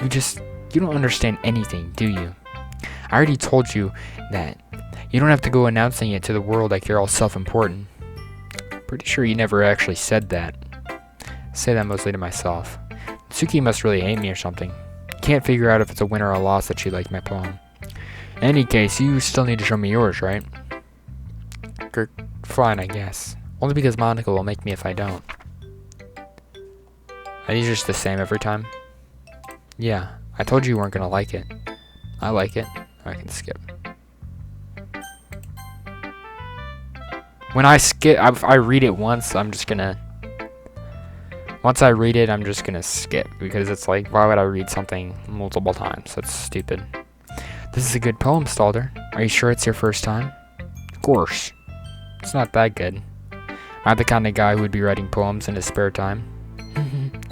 You don't understand anything, do you? I already told you that. You don't have to go announcing it to the world like you're all self-important. Pretty sure you never actually said that. I say that mostly to myself. Natsuki must really hate me or something. Can't figure out if it's a win or a loss that she liked my poem. In any case, you still need to show me yours, right? Fine, I guess. Only because Monica will make me if I don't. Are these just the same every time? Yeah, I told you weren't gonna like it. I like it. I can skip. When I skip, I read it once, I'm just gonna... Once I read it, I'm just gonna skip. Because it's like, why would I read something multiple times? That's stupid. This is a good poem, Stalder. Are you sure it's your first time? Of course. It's not that good. I'm the kind of guy who would be writing poems in his spare time.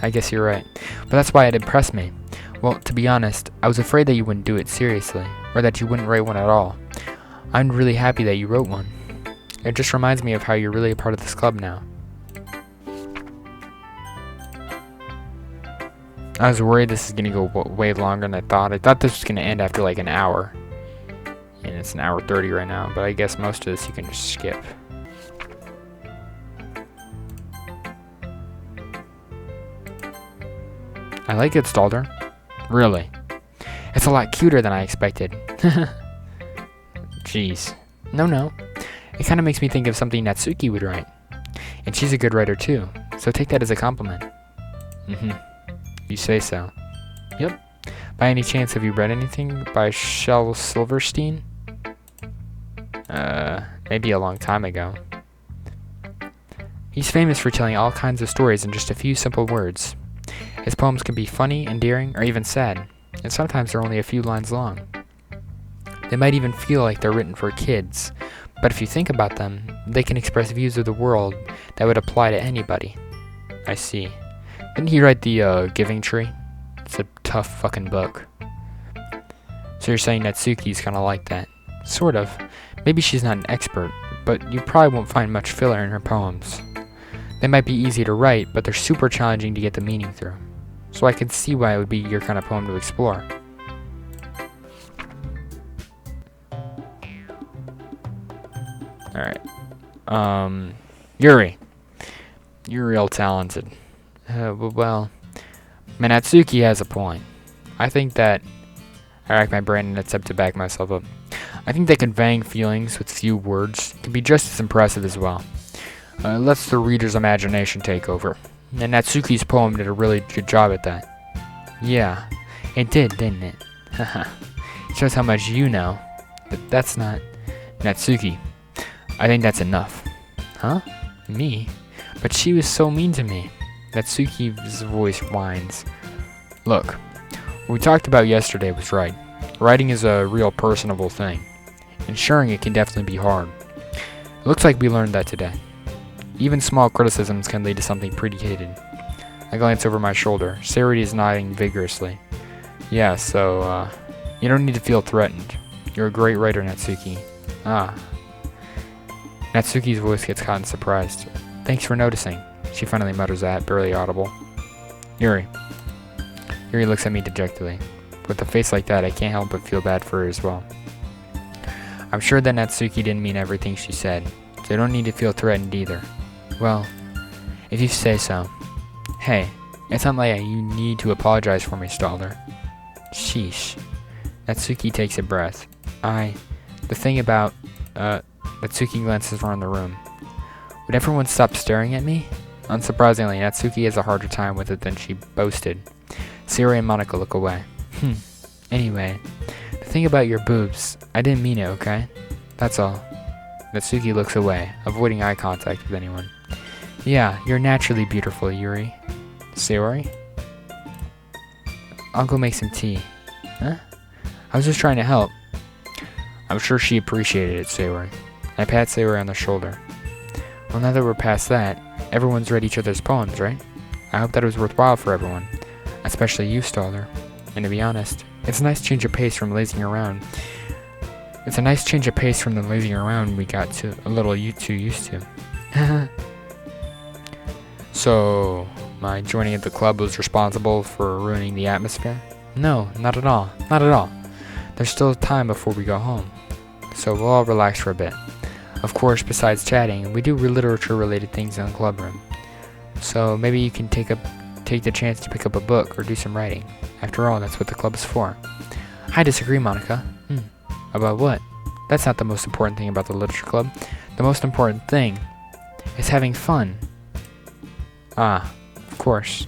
I guess you're right. But that's why it impressed me. Well, to be honest, I was afraid that you wouldn't do it seriously. Or that you wouldn't write one at all. I'm really happy that you wrote one. It just reminds me of how you're really a part of this club now. I was worried this is going to go way longer than I thought. I thought this was going to end after like an hour. And it's an hour 30 right now. But I guess most of this you can just skip. I like it, Stalder. Really. It's a lot cuter than I expected. Jeez. No. It kind of makes me think of something Natsuki would write. And she's a good writer too. So take that as a compliment. You say so. Yep. By any chance, have you read anything by Shel Silverstein? Maybe a long time ago. He's famous for telling all kinds of stories in just a few simple words. His poems can be funny, endearing, or even sad, and sometimes they're only a few lines long. They might even feel like they're written for kids, but if you think about them, they can express views of the world that would apply to anybody. I see. Didn't he write the Giving Tree? It's a tough fucking book. So you're saying Natsuki's kinda like that? Sort of. Maybe she's not an expert, but you probably won't find much filler in her poems. They might be easy to write, but they're super challenging to get the meaning through. So I can see why it would be your kind of poem to explore. Alright. Yuri. You're real talented. Well, Natsuki has a point. I think that... I rack my brain in an attempt to back myself up. I think that conveying feelings with few words can be just as impressive as well. It lets the reader's imagination take over. And Natsuki's poem did a really good job at that. Yeah, it did, didn't it? Haha. It shows how much you know. But that's not... Natsuki. I think that's enough. Huh? Me? But she was so mean to me. Natsuki's voice whines. Look, what we talked about yesterday was right. Writing is a real personable thing, and sharing it can definitely be hard. It looks like we learned that today. Even small criticisms can lead to something pretty hated. I glance over my shoulder. Sayori is nodding vigorously. Yeah, so, you don't need to feel threatened. You're a great writer, Natsuki. Ah. Natsuki's voice gets caught in surprise. Thanks for noticing. She finally mutters that, barely audible. Yuri. Yuri looks at me dejectedly. With a face like that, I can't help but feel bad for her as well. I'm sure that Natsuki didn't mean everything she said, so you don't need to feel threatened either. Well, if you say so. Hey, it's not like you need to apologize for me, Stalder. Sheesh. Natsuki takes a breath. The thing about, Natsuki glances around the room. Would everyone stop staring at me? Unsurprisingly, Natsuki has a harder time with it than she boasted. Sayori and Monica look away. Anyway, the thing about your boobs, I didn't mean it, okay? That's all. Natsuki looks away, avoiding eye contact with anyone. Yeah, you're naturally beautiful, Yuri. Sayori? I'll go make some tea. Huh? I was just trying to help. I'm sure she appreciated it, Sayori. I pat Sayori on the shoulder. Well, now that we're past that, everyone's read each other's poems, right? I hope that it was worthwhile for everyone. Especially you, Stalder. And to be honest, it's a nice change of pace from lazing around. It's a nice change of pace from the lazing around we got to a little too used to. So, my joining at the club was responsible for ruining the atmosphere? No, not at all. Not at all. There's still time before we go home. So we'll all relax for a bit. Of course, besides chatting, we do literature-related things in the club room. So maybe you can take the chance to pick up a book or do some writing. After all, that's what the club is for. I disagree, Monica. About what? That's not the most important thing about the literature club. The most important thing is having fun. Ah, of course.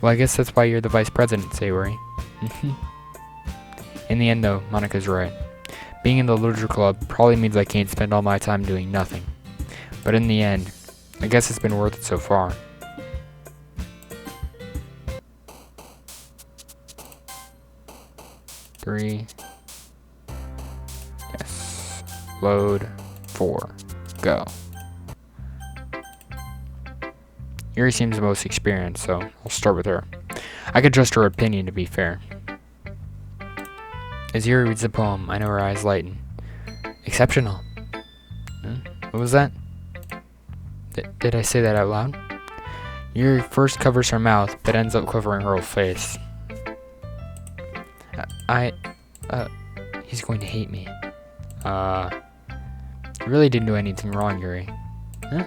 Well, I guess that's why you're the vice president, Sayori. In the end, though, Monica's right. Being in the literature club probably means I can't spend all my time doing nothing. But in the end, I guess it's been worth it so far. Three. Yes. Load. 4. Go. Yuri seems the most experienced, so I'll start with her. I could trust her opinion, to be fair. As Yuri reads the poem, I know her eyes lighten. Exceptional. What was that? Did I say that out loud? Yuri first covers her mouth, but ends up covering her whole face. He's going to hate me. You really didn't do anything wrong, Yuri. Huh?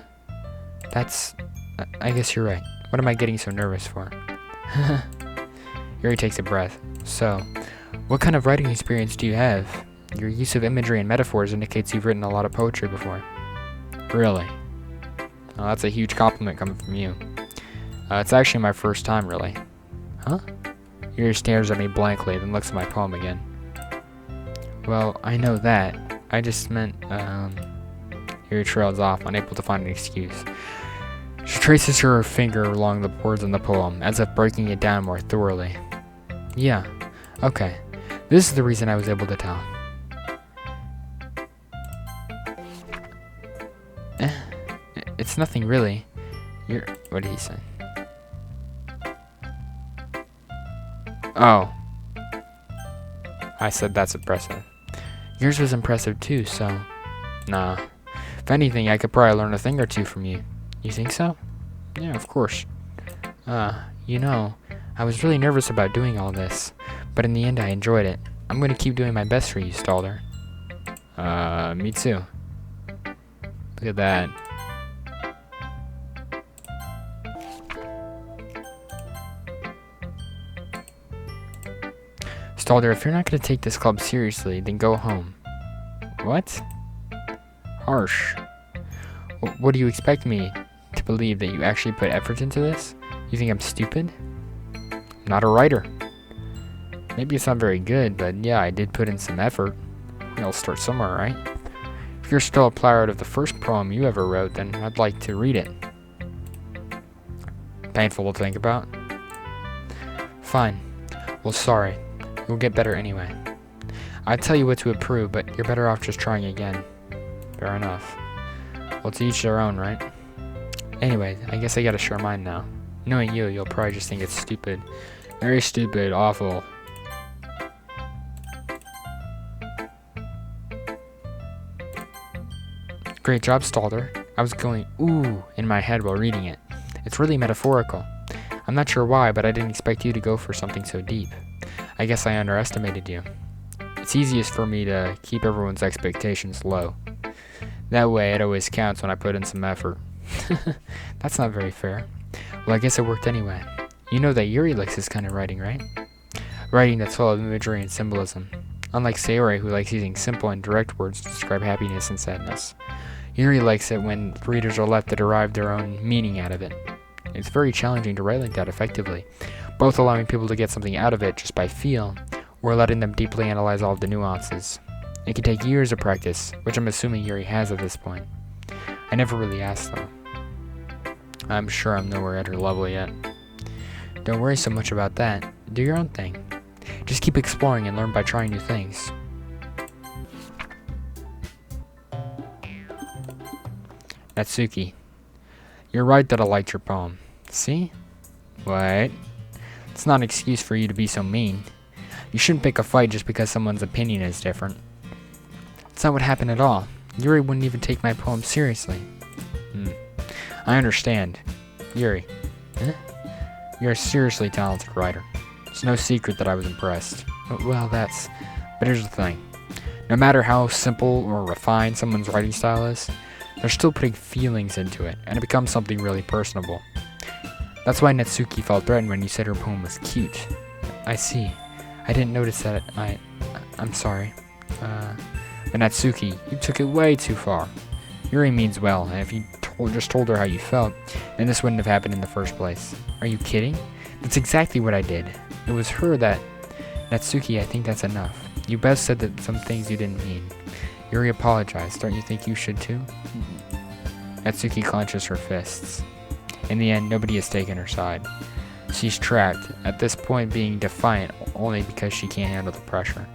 I guess you're right. What am I getting so nervous for? Yuri takes a breath. So, what kind of writing experience do you have? Your use of imagery and metaphors indicates you've written a lot of poetry before. Really? Well, that's a huge compliment coming from you. It's actually my first time, really. Huh? Yuri stares at me blankly, then looks at my poem again. Well, I know that. I just meant, Yuri trails off, unable to find an excuse. She traces her finger along the words in the poem, as if breaking it down more thoroughly. Yeah, okay. This is the reason I was able to tell. It's nothing really. What did he say? Oh. I said that's impressive. Yours was impressive too, so... Nah. If anything, I could probably learn a thing or two from you. You think so? Yeah, of course. You know, I was really nervous about doing all this, but in the end I enjoyed it. I'm gonna keep doing my best for you, Stalder. Me too. Look at that. Stalder, if you're not gonna take this club seriously, then go home. What? Harsh. What do you expect me to believe, that you actually put effort into this? You think I'm stupid? I'm not a writer. Maybe it's not very good, but yeah, I did put in some effort. I'll start somewhere, right? If you're still proud of the first poem you ever wrote, then I'd like to read it. Painful to think about. Fine. Well, sorry. You'll get better anyway. I'd tell you what to approve, but you're better off just trying again. Fair enough. Well, to each their own, right? Anyway, I guess I gotta share mine now. Knowing you, you'll probably just think it's stupid. Very stupid, awful. Great job, Stalder. I was going, ooh, in my head while reading it. It's really metaphorical. I'm not sure why, but I didn't expect you to go for something so deep. I guess I underestimated you. It's easiest for me to keep everyone's expectations low. That way, it always counts when I put in some effort. That's not very fair. Well, I guess it worked anyway. You know that Yuri likes this kind of writing, right? Writing that's full of imagery and symbolism. Unlike Sayori, who likes using simple and direct words to describe happiness and sadness. Yuri likes it when readers are left to derive their own meaning out of it. It's very challenging to write like that effectively, both allowing people to get something out of it just by feel, or letting them deeply analyze all of the nuances. It can take years of practice, which I'm assuming Yuri has at this point. I never really asked though. I'm sure I'm nowhere at her level yet. Don't worry so much about that. Do your own thing. Just keep exploring and learn by trying new things. Natsuki. You're right that I liked your poem. See? What? It's not an excuse for you to be so mean. You shouldn't pick a fight just because someone's opinion is different. It's not what happened at all. Yuri wouldn't even take my poem seriously. I understand. Yuri. Huh? You're a seriously talented writer. It's no secret that I was impressed. Well, but here's the thing. No matter how simple or refined someone's writing style is, they're still putting feelings into it, and it becomes something really personable. That's why Natsuki felt threatened when you said her poem was cute. I see. I didn't notice that. I'm sorry. But Natsuki, you took it way too far. Yuri means well, and if you just told her how you felt, then this wouldn't have happened in the first place. Are you kidding? That's exactly what I did. It was her that... Natsuki, I think that's enough. You best said that some things you didn't mean. Yuri apologized. Don't you think you should too? Natsuki clenches her fists. In the end, nobody has taken her side. She's trapped, at this point being defiant only because she can't handle the pressure.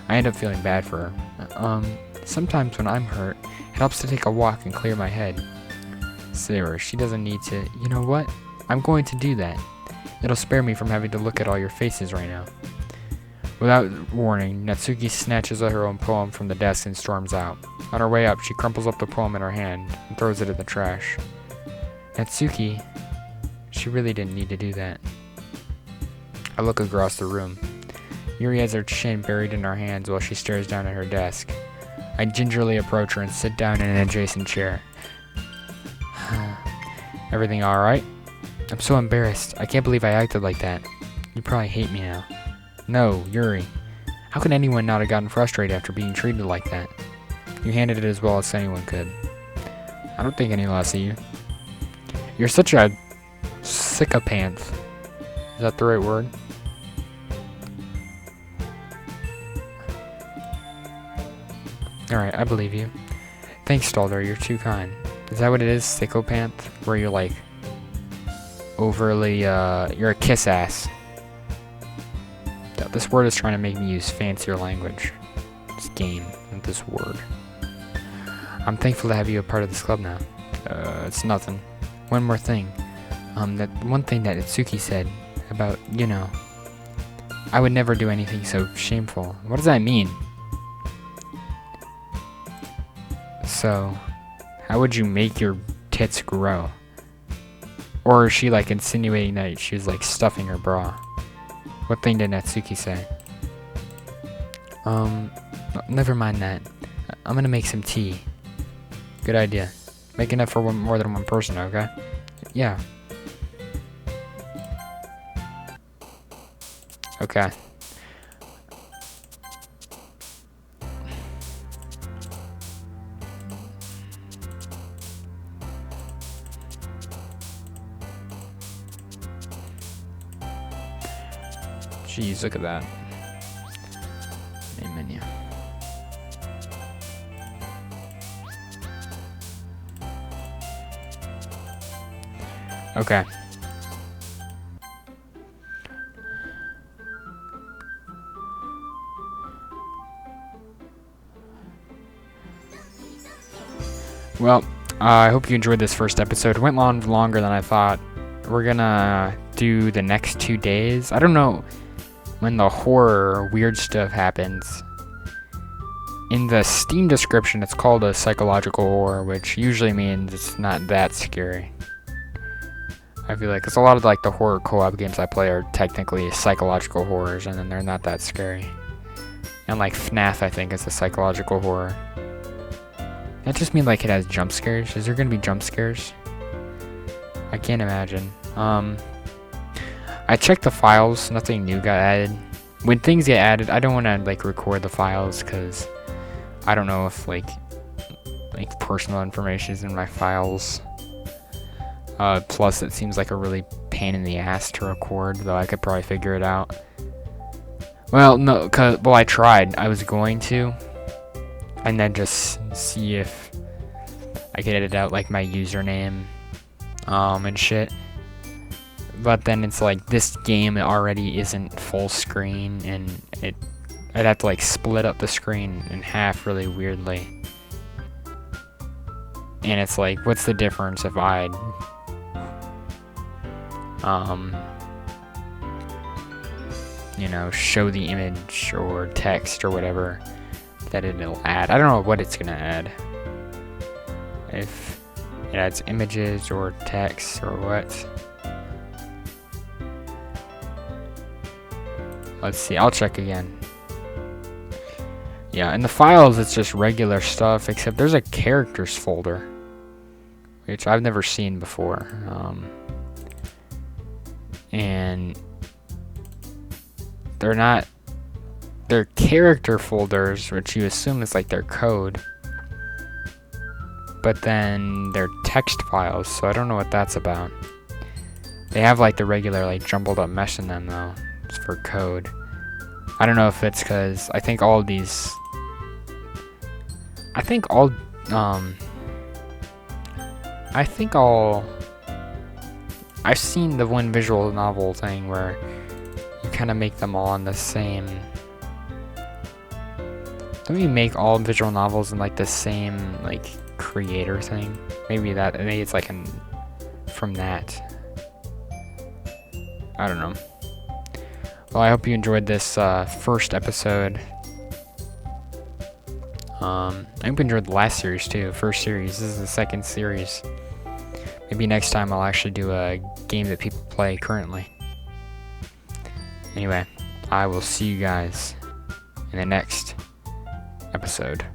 I end up feeling bad for her. Sometimes when I'm hurt, it helps to take a walk and clear my head. Sarah, she doesn't need to... You know what? I'm going to do that. It'll spare me from having to look at all your faces right now. Without warning, Natsuki snatches her own poem from the desk and storms out. On her way up, she crumples up the poem in her hand and throws it in the trash. Natsuki, she really didn't need to do that. I look across the room. Yuri has her chin buried in her hands while she stares down at her desk. I gingerly approach her and sit down in an adjacent chair. Everything alright? I'm so embarrassed. I can't believe I acted like that. You probably hate me now. No, Yuri. How could anyone not have gotten frustrated after being treated like that? You handled it as well as anyone could. I don't think any less of you. You're such a sycophant. Is that the right word? Alright, I believe you. Thanks, Stalder, you're too kind. Is that what it is, sycophant? Where you're like, overly, you're a kiss ass. This word is trying to make me use fancier language. This game, not this word. I'm thankful to have you a part of this club now. It's nothing. One more thing. That one thing that Itsuki said about, you know, I would never do anything so shameful. What does that mean? So, how would you make your tits grow? Or is she like insinuating that she was like stuffing her bra? What thing did Natsuki say? Never mind that. I'm gonna make some tea. Good idea. Make enough for more than one person, okay? Yeah. Okay. Jeez, look at that. Main menu. Okay. Well, I hope you enjoyed this first episode. It went longer than I thought. We're gonna do the next 2 days. I don't know when the horror weird stuff happens. In the Steam description, it's called a psychological horror, which usually means it's not that scary. I feel like, because a lot of like the horror co-op games I play are technically psychological horrors, and then they're not that scary. And like FNAF, I think, is a psychological horror. That just means like it has jump scares. Is there gonna be jump scares? I can't imagine. I checked the files. Nothing new got added. When things get added, I don't want to like record the files because I don't know if like personal information is in my files. Plus, it seems like a really pain in the ass to record, though I could probably figure it out. Well, no, well, I tried. I was going to, and then just see if I could edit out like my username, and shit. But then it's like this game already isn't full screen, and I'd have to like split up the screen in half really weirdly. And it's like, what's the difference if I'd you know, show the image or text or whatever that it'll add. I don't know what it's gonna add. If it adds images or text or what. Let's see, I'll check again. Yeah, in the files it's just regular stuff, except there's a characters folder, which I've never seen before. And they're character folders, which you assume is like their code, but then they're text files, so I don't know what that's about. They have like the regular like jumbled up mesh in them though. It's for code. I don't know if it's because I think I've seen the one visual novel thing where you kind of make them all on the same. Don't you make all visual novels in like the same like creator thing? Maybe it's like from that. I don't know. Well, I hope you enjoyed this first episode. I hope you enjoyed the last series too. First series. This is the second series. Maybe next time I'll actually do a game that people play currently. Anyway, I will see you guys in the next episode.